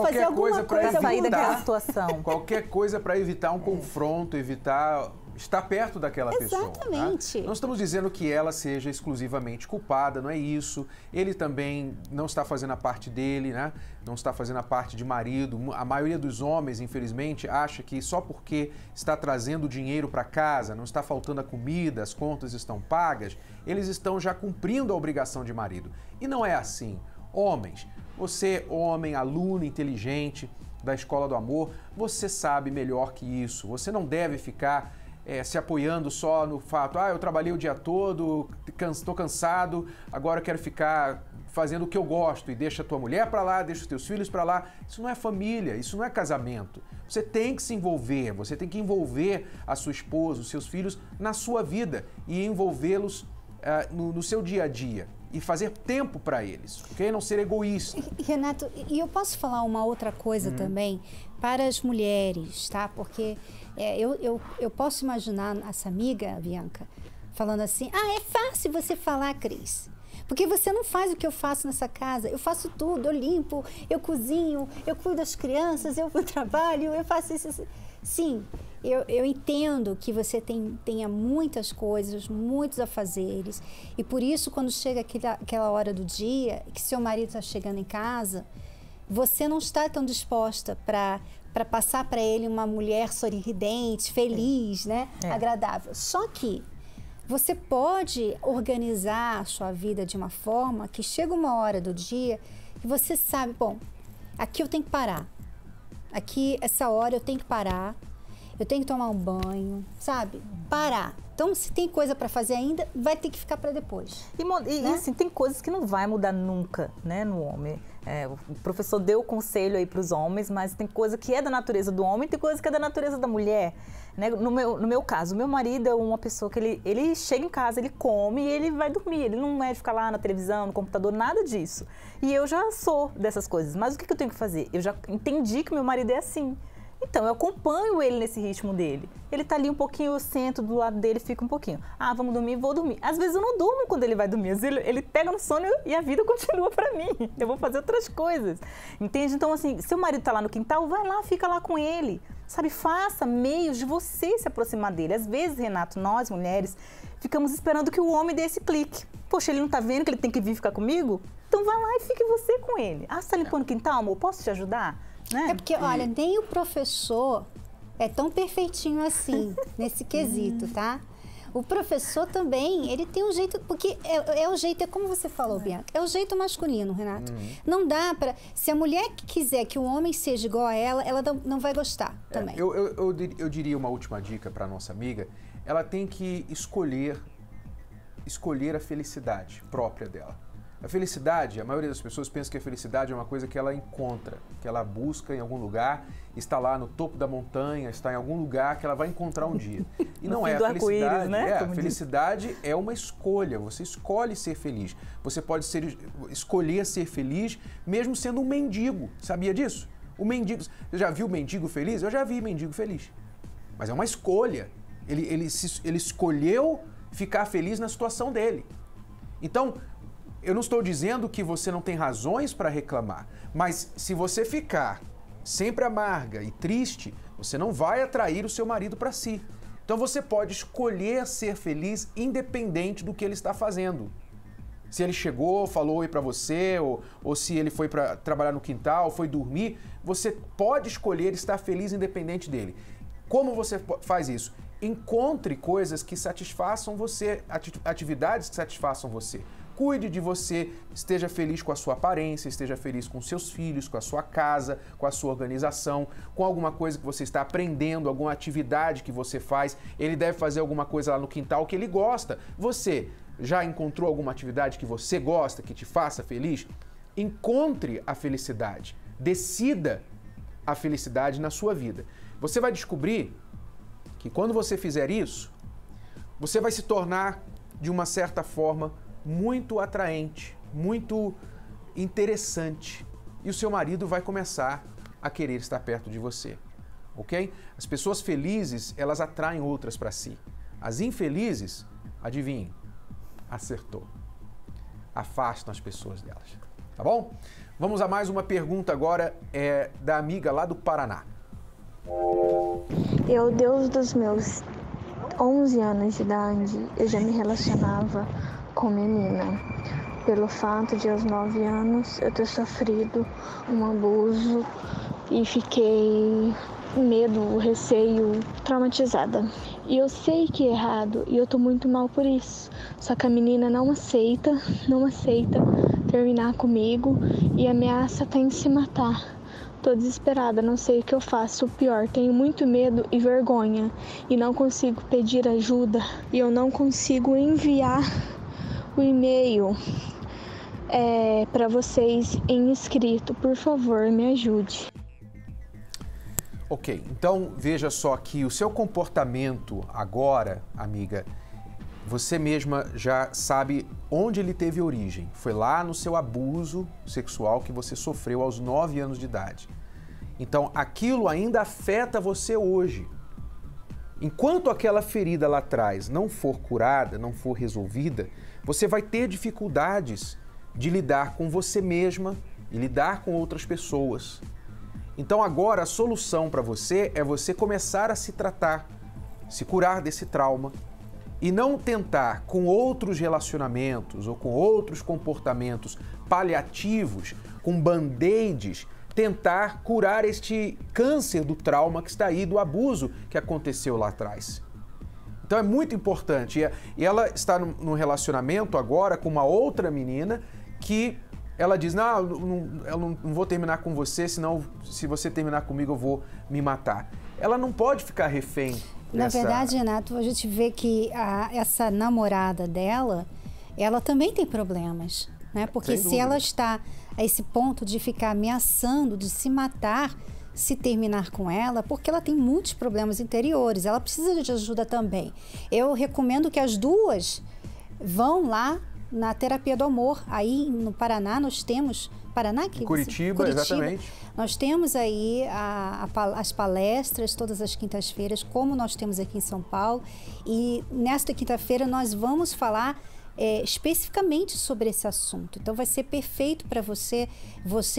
fazer alguma coisa para sair daquela situação. Qualquer coisa para evitar um confronto, evitar estar perto daquela pessoa. Exatamente. Tá? Não estamos dizendo que ela seja exclusivamente culpada, não é isso. Ele também não está fazendo a parte dele, né? Não está fazendo a parte de marido. A maioria dos homens, infelizmente, acha que só porque está trazendo dinheiro para casa, não está faltando a comida, as contas estão pagas, eles estão já cumprindo a obrigação de marido. E não é assim. Homens, você, homem, aluno inteligente da Escola do Amor, você sabe melhor que isso. Você não deve ficar se apoiando só no fato, eu trabalhei o dia todo, estou cansado, agora eu quero ficar fazendo o que eu gosto e deixa a tua mulher para lá, deixa os teus filhos para lá. Isso não é família, isso não é casamento. Você tem que se envolver, você tem que envolver a sua esposa, os seus filhos na sua vida e envolvê-los no seu dia a dia. E fazer tempo para eles, ok? Não ser egoísta. Renato, e eu posso falar uma outra coisa também para as mulheres, tá? Porque eu posso imaginar essa amiga, Bianca, falando assim, é fácil você falar, Cris. Porque você não faz o que eu faço nessa casa. Eu faço tudo, eu limpo, eu cozinho, eu cuido das crianças, eu trabalho, eu faço isso. Sim, eu entendo que você tenha muitas coisas, muitos afazeres. E por isso, quando chega aquela hora do dia, que seu marido está chegando em casa, você não está tão disposta para passar para ele uma mulher sorridente, feliz, né? Agradável. Só que você pode organizar a sua vida de uma forma que chega uma hora do dia que você sabe, bom, aqui eu tenho que parar. Aqui, essa hora eu tenho que parar, eu tenho que tomar um banho, sabe? Parar. Então, se tem coisa para fazer ainda, vai ter que ficar para depois. E assim, tem coisas que não vai mudar nunca, né, no homem. O professor deu o conselho aí para os homens, mas tem coisa que é da natureza do homem e tem coisa que é da natureza da mulher. Né? No meu caso, meu marido é uma pessoa que ele chega em casa, ele come e ele vai dormir. Ele não é de ficar lá na televisão, no computador, nada disso. E eu já sou dessas coisas. Mas o que eu tenho que fazer? Eu já entendi que meu marido é assim. Então, eu acompanho ele nesse ritmo dele. Ele tá ali um pouquinho, eu sento do lado dele, fico um pouquinho. Vamos dormir? Vou dormir. Às vezes eu não durmo quando ele vai dormir. Às vezes ele pega no sono e a vida continua pra mim. Eu vou fazer outras coisas. Entende? Então, assim, seu marido tá lá no quintal, vai lá, fica lá com ele. Sabe, faça meios de você se aproximar dele. Às vezes, Renato, nós, mulheres, ficamos esperando que o homem dê esse clique. Poxa, ele não tá vendo que ele tem que vir ficar comigo? Então vai lá e fique você com ele. Você tá limpando o quintal, amor? Posso te ajudar? Né? É porque, olha, nem o professor é tão perfeitinho assim, nesse quesito, tá? O professor também, ele tem um jeito, porque o jeito, é como você falou, Bianca, é o jeito masculino, Renato. Não dá para, se a mulher quiser que o homem seja igual a ela não vai gostar também. Eu diria uma última dica para nossa amiga, ela tem que escolher a felicidade própria dela. A felicidade, a maioria das pessoas pensa que a felicidade é uma coisa que ela encontra, que ela busca em algum lugar, está lá no topo da montanha, está em algum lugar que ela vai encontrar um dia. E não é a felicidade, né? A felicidade é uma escolha, você escolhe ser feliz. Você pode escolher ser feliz mesmo sendo um mendigo, sabia disso? O mendigo, você já viu mendigo feliz? Eu já vi mendigo feliz, mas é uma escolha. Ele escolheu ficar feliz na situação dele. Então, eu não estou dizendo que você não tem razões para reclamar, mas se você ficar sempre amarga e triste, você não vai atrair o seu marido para si. Então você pode escolher ser feliz independente do que ele está fazendo. Se ele chegou, falou oi para você, ou se ele foi para trabalhar no quintal, foi dormir, você pode escolher estar feliz independente dele. Como você faz isso? Encontre coisas que satisfaçam você, atividades que satisfaçam você. Cuide de você, esteja feliz com a sua aparência, esteja feliz com seus filhos, com a sua casa, com a sua organização, com alguma coisa que você está aprendendo, alguma atividade que você faz. Ele deve fazer alguma coisa lá no quintal que ele gosta. Você já encontrou alguma atividade que você gosta, que te faça feliz? Encontre a felicidade. Decida a felicidade na sua vida. Você vai descobrir que quando você fizer isso, você vai se tornar, de uma certa forma, muito atraente, muito interessante. E o seu marido vai começar a querer estar perto de você, ok? As pessoas felizes, elas atraem outras para si. As infelizes, adivinhem, acertou. Afastam as pessoas delas, tá bom? Vamos a mais uma pergunta agora, da amiga lá do Paraná. Eu, desde os meus 11 anos de idade, eu já me relacionava com menina. Pelo fato de aos 9 anos eu ter sofrido um abuso e fiquei com medo, receio, traumatizada. E eu sei que é errado e eu tô muito mal por isso. Só que a menina não aceita terminar comigo e ameaça até em se matar. Tô desesperada, não sei o que eu faço. O pior, tenho muito medo e vergonha e não consigo pedir ajuda e eu não consigo enviar o e-mail para vocês em escrito. Por favor, me ajude. Ok, então veja só que o seu comportamento agora, amiga, você mesma já sabe onde ele teve origem. Foi lá no seu abuso sexual que você sofreu aos 9 anos de idade. Então, aquilo ainda afeta você hoje. Enquanto aquela ferida lá atrás não for curada, não for resolvida, você vai ter dificuldades de lidar com você mesma e lidar com outras pessoas. Então, agora a solução para você é você começar a se tratar, se curar desse trauma, e não tentar com outros relacionamentos ou com outros comportamentos paliativos, com band-aids, tentar curar este câncer do trauma que está aí, do abuso que aconteceu lá atrás. Então é muito importante. E ela está num relacionamento agora com uma outra menina que ela diz, eu não vou terminar com você, senão se você terminar comigo eu vou me matar. Ela não pode ficar refém. Na verdade, Renato, a gente vê que essa namorada dela, ela também tem problemas, né? Porque se ela está a esse ponto de ficar ameaçando, de se matar, se terminar com ela, porque ela tem muitos problemas interiores, ela precisa de ajuda também. Eu recomendo que as duas vão lá na Terapia do Amor. Aí no Paraná nós temos... Paraná? Curitiba, exatamente. Nós temos aí as palestras todas as quintas-feiras, como nós temos aqui em São Paulo. E nesta quinta-feira nós vamos falar especificamente sobre esse assunto. Então vai ser perfeito para você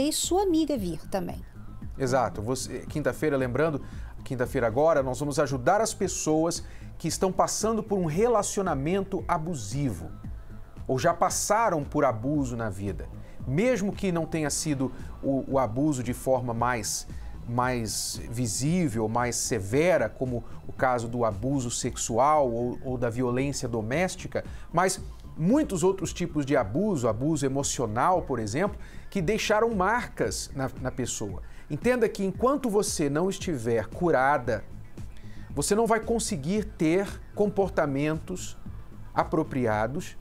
e sua amiga vir também. Exato. Quinta-feira, lembrando, quinta-feira agora, nós vamos ajudar as pessoas que estão passando por um relacionamento abusivo ou já passaram por abuso na vida. Mesmo que não tenha sido o abuso de forma mais visível, mais severa, como o caso do abuso sexual ou da violência doméstica, mas muitos outros tipos de abuso emocional, por exemplo, que deixaram marcas na pessoa. Entenda que enquanto você não estiver curada, você não vai conseguir ter comportamentos apropriados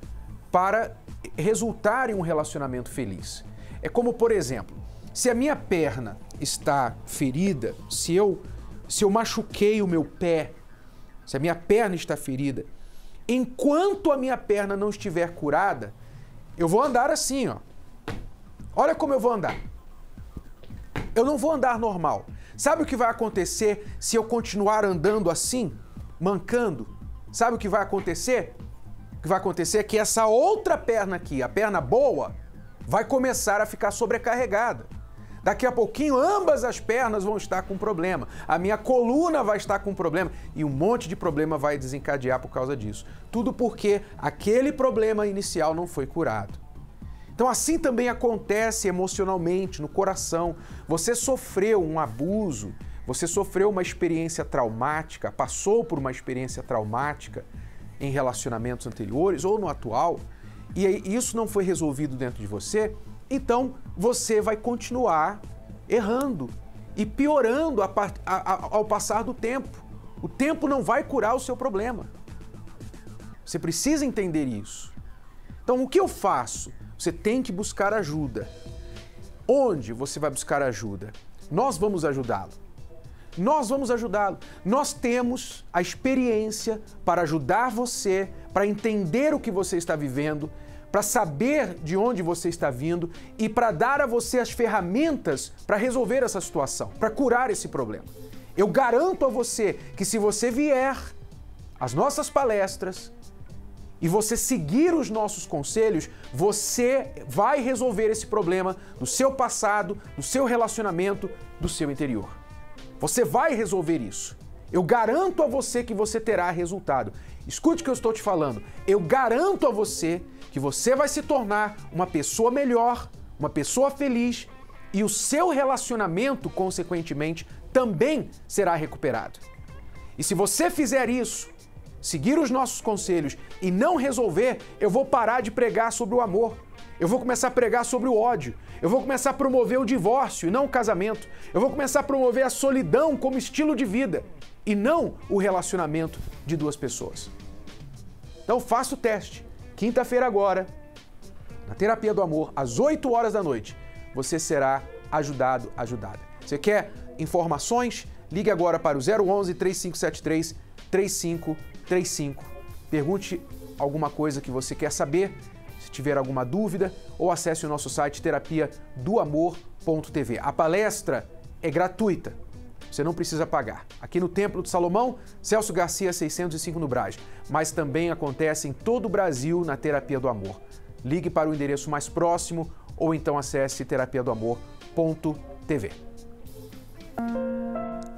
para resultar em um relacionamento feliz. É como, por exemplo, se a minha perna está ferida, se eu machuquei o meu pé, se a minha perna está ferida, enquanto a minha perna não estiver curada, eu vou andar assim, ó. Olha como eu vou andar. Eu não vou andar normal. Sabe o que vai acontecer se eu continuar andando assim, mancando? Sabe o que vai acontecer? O que vai acontecer é que essa outra perna aqui, a perna boa, vai começar a ficar sobrecarregada. Daqui a pouquinho, ambas as pernas vão estar com problema. A minha coluna vai estar com problema e um monte de problema vai desencadear por causa disso. Tudo porque aquele problema inicial não foi curado. Então assim também acontece emocionalmente, no coração. Você sofreu um abuso, você sofreu uma experiência traumática, passou por uma experiência traumática em relacionamentos anteriores ou no atual, e isso não foi resolvido dentro de você, então você vai continuar errando e piorando ao passar do tempo. O tempo não vai curar o seu problema. Você precisa entender isso. Então, o que eu faço? Você tem que buscar ajuda. Onde você vai buscar ajuda? Nós vamos ajudá-lo. nós vamos ajudá-lo. Nós temos a experiência para ajudar você, para entender o que você está vivendo, para saber de onde você está vindo e para dar a você as ferramentas para resolver essa situação, para curar esse problema. Eu garanto a você que se você vier às nossas palestras e você seguir os nossos conselhos, você vai resolver esse problema do seu passado, do seu relacionamento, do seu interior. Você vai resolver isso. Eu garanto a você que você terá resultado. Escute o que eu estou te falando. Eu garanto a você que você vai se tornar uma pessoa melhor, uma pessoa feliz e o seu relacionamento, consequentemente, também será recuperado. E se você fizer isso, seguir os nossos conselhos e não resolver, eu vou parar de pregar sobre o amor. Eu vou começar a pregar sobre o ódio. Eu vou começar a promover o divórcio e não o casamento. Eu vou começar a promover a solidão como estilo de vida e não o relacionamento de duas pessoas. Então faça o teste. Quinta-feira agora, na Terapia do Amor, às 8 horas da noite, você será ajudado, ajudada. Você quer informações? Ligue agora para o 011 3573 3535. Pergunte alguma coisa que você quer saber, se tiver alguma dúvida, ou acesse o nosso site terapiadoamor.tv. A palestra é gratuita, você não precisa pagar. Aqui no Templo de Salomão, Celso Garcia 605 no Brás, mas também acontece em todo o Brasil na Terapia do Amor. Ligue para o endereço mais próximo ou então acesse terapiadoamor.tv.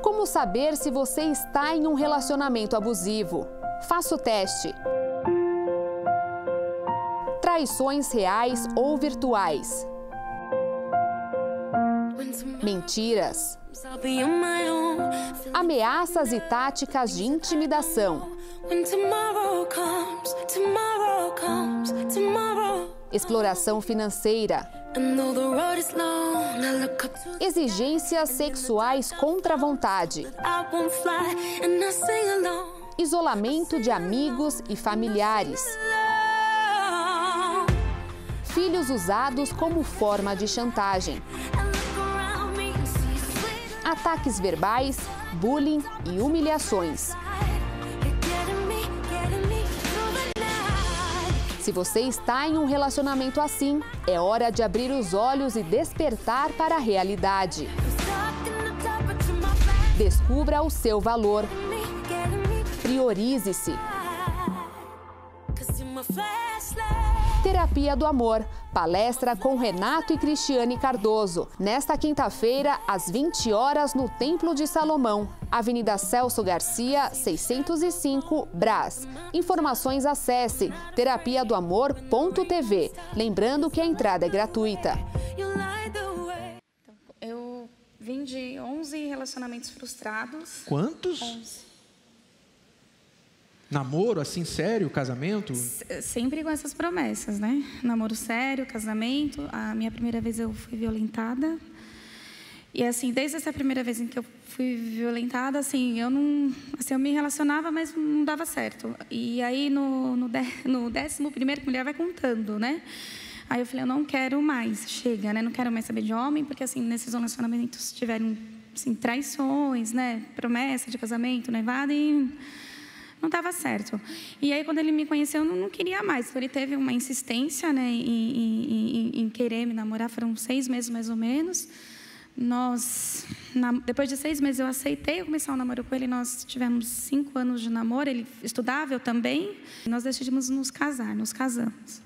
Como saber se você está em um relacionamento abusivo? Faça o teste. Traições reais ou virtuais. Mentiras. Ameaças e táticas de intimidação. Exploração financeira. Exigências sexuais contra a vontade. Isolamento de amigos e familiares. Filhos usados como forma de chantagem. Ataques verbais, bullying e humilhações. Se você está em um relacionamento assim, é hora de abrir os olhos e despertar para a realidade. Descubra o seu valor. Priorize-se. Terapia do Amor, palestra com Renato e Cristiane Cardoso. Nesta quinta-feira, às 20 horas, no Templo de Salomão, Avenida Celso Garcia, 605, Brás. Informações acesse terapiadoamor.tv. Lembrando que a entrada é gratuita. Eu vim de 11 relacionamentos frustrados. Quantos? 11. Namoro, assim, sério, casamento? Sempre com essas promessas, né? Namoro sério, casamento. A minha primeira vez eu fui violentada. E, assim, desde essa primeira vez em que eu fui violentada, assim, eu me relacionava, mas não dava certo. E aí, no 11º, que mulher vai contando, né? Aí eu falei, eu não quero mais, chega, né? Não quero mais saber de homem, porque, assim, nesses relacionamentos tiveram, assim, traições, né? Promessa de casamento, noivado e... não estava certo. E aí, quando ele me conheceu, eu não queria mais. Então, ele teve uma insistência, né, em querer me namorar. Foram 6 meses, mais ou menos. Depois de 6 meses, eu aceitei começar um namoro com ele. Nós tivemos 5 anos de namoro. Ele estudava, eu também. E nós decidimos nos casar, nos casamos.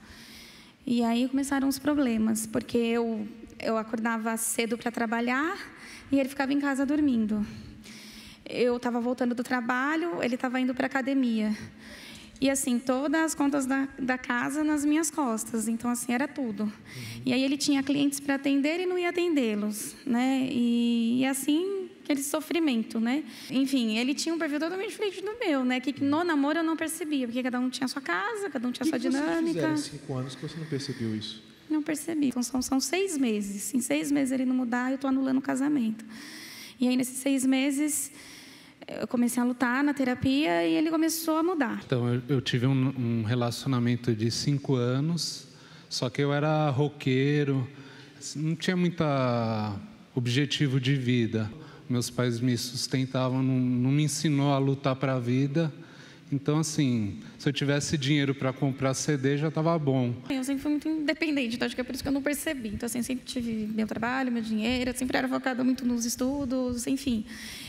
E aí começaram os problemas, porque eu acordava cedo para trabalhar e ele ficava em casa dormindo. Eu estava voltando do trabalho, ele estava indo para a academia. E, assim, todas as contas da casa nas minhas costas. Então, assim, era tudo. E aí ele tinha clientes para atender e não ia atendê-los, né? E assim, aquele sofrimento, né? Enfim, ele tinha um perfil totalmente diferente do meu, né? Que no namoro eu não percebia, porque cada um tinha a sua casa, cada um tinha a sua dinâmica. Em 5 anos que você não percebeu isso? Não percebi. Então, são 6 meses. Em 6 meses ele não mudar, eu estou anulando o casamento. E aí, nesses 6 meses... eu comecei a lutar na terapia e ele começou a mudar. Então, eu tive um relacionamento de 5 anos, só que eu era roqueiro, não tinha muito objetivo de vida. Meus pais me sustentavam, não me ensinou a lutar para a vida. Então, assim, se eu tivesse dinheiro para comprar CD, já estava bom. Eu sempre fui muito independente, então acho que é por isso que eu não percebi. Então, assim, sempre tive meu trabalho, meu dinheiro, eu sempre era focada muito nos estudos, enfim.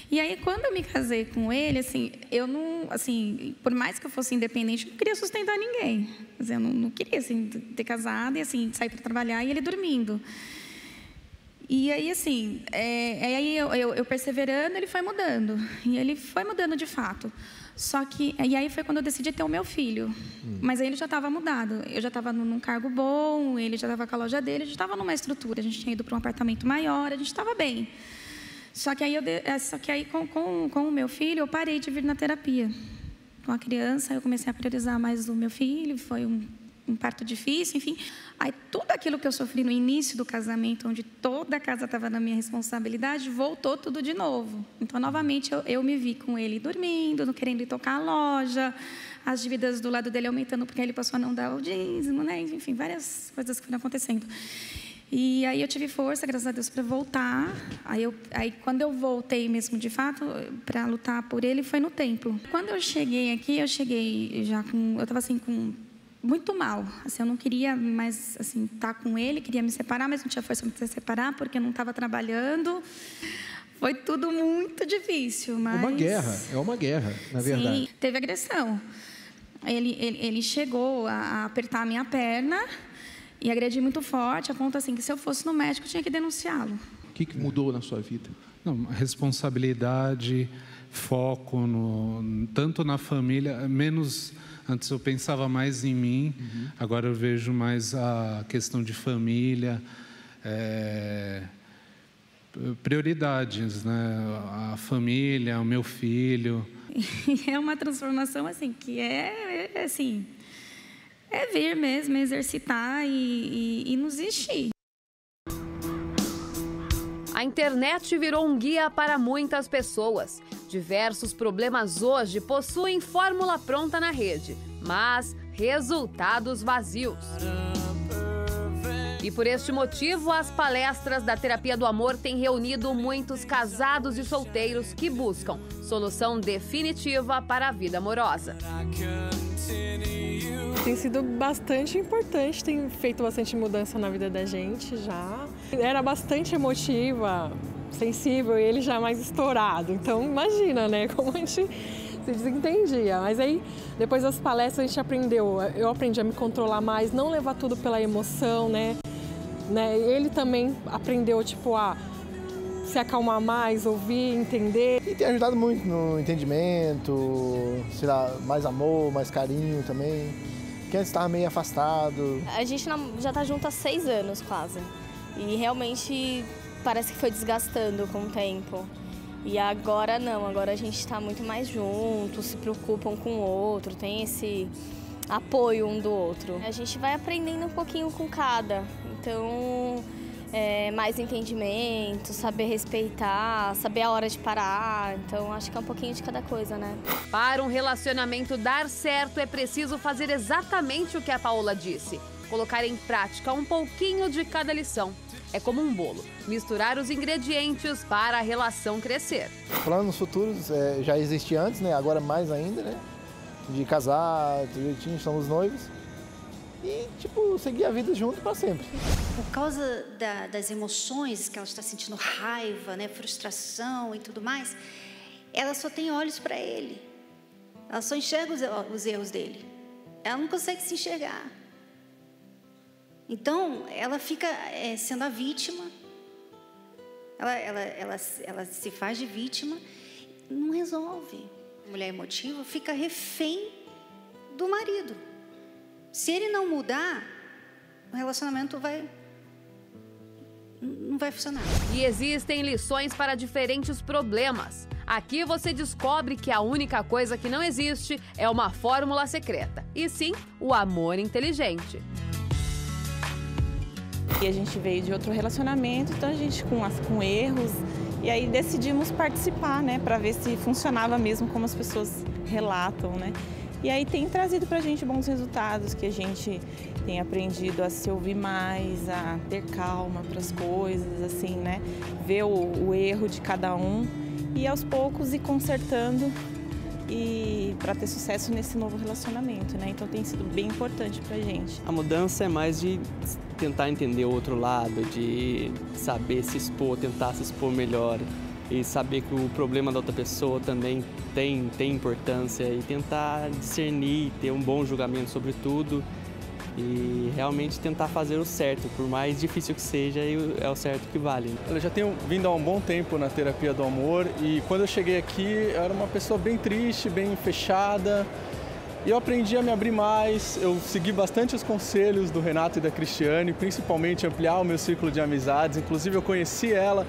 E aí, quando eu me casei com ele, assim, eu não, assim, por mais que eu fosse independente, eu não queria sustentar ninguém. Eu não queria, assim, ter casado e, assim, sair para trabalhar e ele dormindo. E aí, assim, aí eu perseverando, ele foi mudando. E ele foi mudando de fato. Só que, e aí foi quando eu decidi ter o meu filho. Mas aí ele já estava mudado. Eu já estava num cargo bom, ele já estava com a loja dele, a gente estava numa estrutura. A gente tinha ido para um apartamento maior, a gente estava bem. Só que aí, com o meu filho, eu parei de vir na terapia. Com a criança, eu comecei a priorizar mais o meu filho, foi um parto difícil, enfim. Aí tudo aquilo que eu sofri no início do casamento, onde toda a casa estava na minha responsabilidade, voltou tudo de novo. Então, novamente, eu me vi com ele dormindo, não querendo ir tocar a loja, as dívidas do lado dele aumentando porque ele passou a não dar o dízimo, né? Enfim, várias coisas que foram acontecendo. E aí eu tive força, graças a Deus, para voltar. Aí quando eu voltei mesmo, de fato, para lutar por ele, foi no templo. Quando eu cheguei aqui, eu estava assim com muito mal, assim, eu não queria mais, assim, estar com ele, queria me separar, mas não tinha força para me separar, porque eu não estava trabalhando. Foi tudo muito difícil, mas... É uma guerra, na verdade. Sim, teve agressão. Ele chegou a apertar a minha perna e agredir muito forte, a ponto, assim, que se eu fosse no médico, eu tinha que denunciá-lo. O que mudou na sua vida? Não, responsabilidade, foco, tanto na família, menos... Antes eu pensava mais em mim, agora eu vejo mais a questão de família, prioridades, né? A família, o meu filho. É uma transformação assim que assim, vir mesmo, exercitar e não desistir. A internet virou um guia para muitas pessoas. Diversos problemas hoje possuem fórmula pronta na rede, mas resultados vazios. E por este motivo, as palestras da Terapia do Amor têm reunido muitos casados e solteiros que buscam solução definitiva para a vida amorosa. Tem sido bastante importante, tem feito bastante mudança na vida da gente já. Era bastante emotiva, sensível e ele já mais estourado. Então imagina, né, como a gente se desentendia. Mas aí, depois das palestras, a gente eu aprendi a me controlar mais, não levar tudo pela emoção, né? Ele também aprendeu, tipo, a se acalmar mais, ouvir, entender. E tem ajudado muito no entendimento, sei lá, mais amor, mais carinho também. Quem antes estava meio afastado. A gente já está junto há 6 anos quase. E realmente parece que foi desgastando com o tempo. E agora não, agora a gente está muito mais junto, se preocupa um com o outro, tem esse apoio um do outro. A gente vai aprendendo um pouquinho com cada. Então, mais entendimento, saber respeitar, saber a hora de parar. Então, acho que é um pouquinho de cada coisa, né? Para um relacionamento dar certo, é preciso fazer exatamente o que a Paola disse. Colocar em prática um pouquinho de cada lição. É como um bolo. Misturar os ingredientes para a relação crescer. Planos futuros já existiam antes, né? Agora mais ainda, né? De casar, direitinho, somos noivos. E, tipo, seguir a vida junto para sempre. Por causa das emoções que ela está sentindo, raiva, né, frustração e tudo mais, ela só tem olhos para ele. Ela só enxerga os erros dele. Ela não consegue se enxergar. Então, ela fica sendo a vítima. Ela se faz de vítima e não resolve. A mulher emotiva fica refém do marido. Se ele não mudar, o relacionamento não vai funcionar. E existem lições para diferentes problemas. Aqui você descobre que a única coisa que não existe é uma fórmula secreta, e sim o amor inteligente. E a gente veio de outro relacionamento, então a gente com erros, e aí decidimos participar, né, para ver se funcionava mesmo como as pessoas relatam, né. E aí tem trazido pra gente bons resultados, que a gente tem aprendido a se ouvir mais, a ter calma para as coisas, assim, né? Ver o erro de cada um e aos poucos ir consertando e para ter sucesso nesse novo relacionamento, né? Então tem sido bem importante pra gente. A mudança é mais de tentar entender o outro lado, de saber se expor, tentar se expor melhor e saber que o problema da outra pessoa também tem importância e tentar discernir, ter um bom julgamento sobre tudo e realmente tentar fazer o certo, por mais difícil que seja, é o certo que vale. Eu já tenho vindo há um bom tempo na terapia do amor e quando eu cheguei aqui eu era uma pessoa bem triste, bem fechada e eu aprendi a me abrir mais, eu segui bastante os conselhos do Renato e da Cristiane, principalmente ampliar o meu círculo de amizades, inclusive eu conheci ela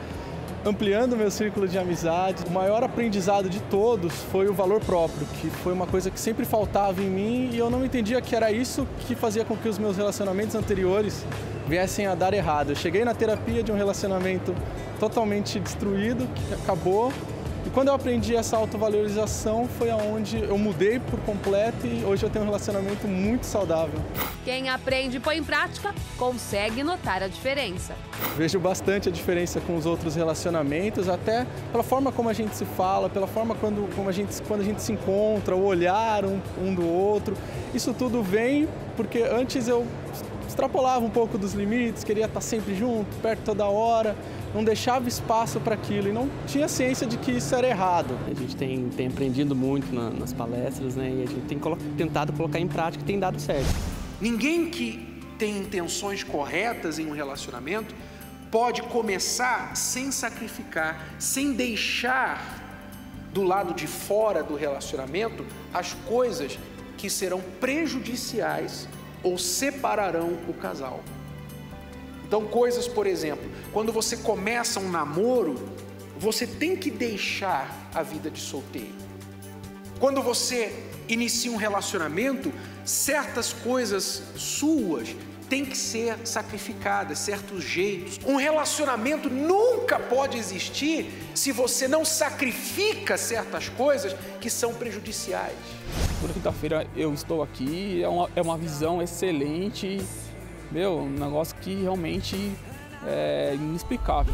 ampliando o meu círculo de amizades. O maior aprendizado de todos foi o valor próprio, que foi uma coisa que sempre faltava em mim e eu não entendia que era isso que fazia com que os meus relacionamentos anteriores viessem a dar errado. Eu cheguei na terapia de um relacionamento totalmente destruído, que acabou, e quando eu aprendi essa autovalorização foi aonde eu mudei por completo e hoje eu tenho um relacionamento muito saudável. Quem aprende e põe em prática, consegue notar a diferença. Vejo bastante a diferença com os outros relacionamentos, até pela forma como a gente se fala, pela forma quando a gente se encontra, o olhar um do outro. Isso tudo vem porque antes eu extrapolava um pouco dos limites, queria estar sempre junto, perto toda hora, não deixava espaço para aquilo e não tinha ciência de que isso era errado. A gente tem aprendido muito nas palestras, né? E a gente tem tentado colocar em prática e tem dado certo. Ninguém que tem intenções corretas em um relacionamento pode começar sem sacrificar, sem deixar do lado de fora do relacionamento as coisas que serão prejudiciais ou separarão o casal. Então, coisas, por exemplo, quando você começa um namoro, você tem que deixar a vida de solteiro. Quando você inicia um relacionamento, certas coisas suas têm que ser sacrificadas, certos jeitos. Um relacionamento nunca pode existir se você não sacrifica certas coisas que são prejudiciais. Toda quinta-feira eu estou aqui, é uma visão excelente, um negócio que realmente é inexplicável.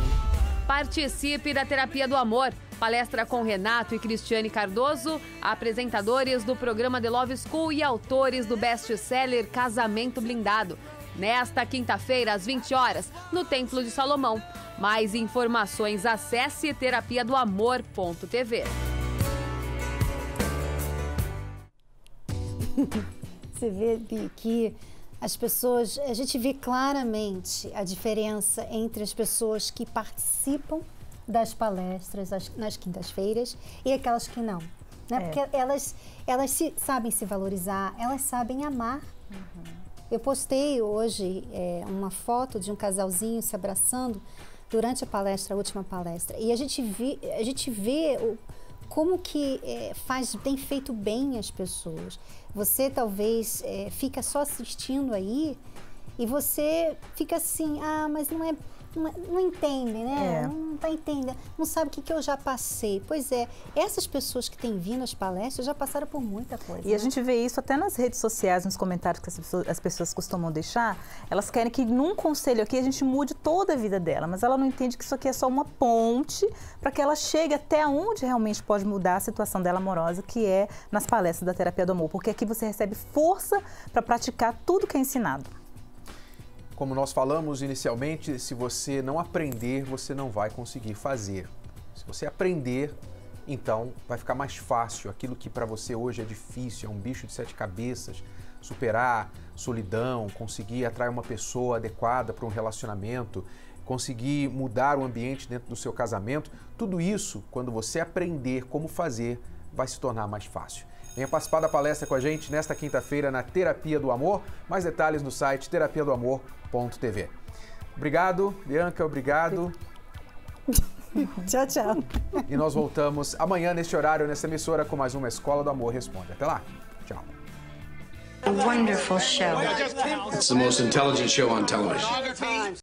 Participe da Terapia do Amor. Palestra com Renato e Cristiane Cardoso, apresentadores do programa The Love School e autores do best-seller Casamento Blindado. Nesta quinta-feira, às 20 horas, no Templo de Salomão. Mais informações, acesse terapiadoamor.tv. Você vê que as pessoas, a gente vê claramente a diferença entre as pessoas que participam das palestras nas quintas-feiras e aquelas que não, né? Porque elas sabem se valorizar, elas sabem amar. Eu postei hoje uma foto de um casalzinho se abraçando durante a última palestra, e a gente vê como que tem feito bem as pessoas. Você talvez fica só assistindo aí e você fica assim, mas não entende, né? Não está entendendo, não sabe o que eu já passei. Pois é, essas pessoas que têm vindo às palestras já passaram por muita coisa. E a gente vê isso até nas redes sociais, nos comentários que as pessoas costumam deixar. Elas querem que num conselho aqui a gente mude toda a vida dela, mas ela não entende que isso aqui é só uma ponte para que ela chegue até onde realmente pode mudar a situação dela amorosa, que é nas palestras da Terapia do Amor, porque aqui você recebe força para praticar tudo que é ensinado. Como nós falamos inicialmente, se você não aprender, você não vai conseguir fazer. Se você aprender, então vai ficar mais fácil. Aquilo que para você hoje é difícil, é um bicho de 7 cabeças, superar solidão, conseguir atrair uma pessoa adequada para um relacionamento, conseguir mudar o ambiente dentro do seu casamento, tudo isso, quando você aprender como fazer, vai se tornar mais fácil. Venha participar da palestra com a gente nesta quinta-feira na Terapia do Amor. Mais detalhes no site terapiadoamor.tv. Obrigado, Bianca, obrigado. Tchau, tchau. E nós voltamos amanhã neste horário, nessa emissora, com mais uma Escola do Amor Responde. Até lá. Tchau. A wonderful show. It's the most intelligent show on television.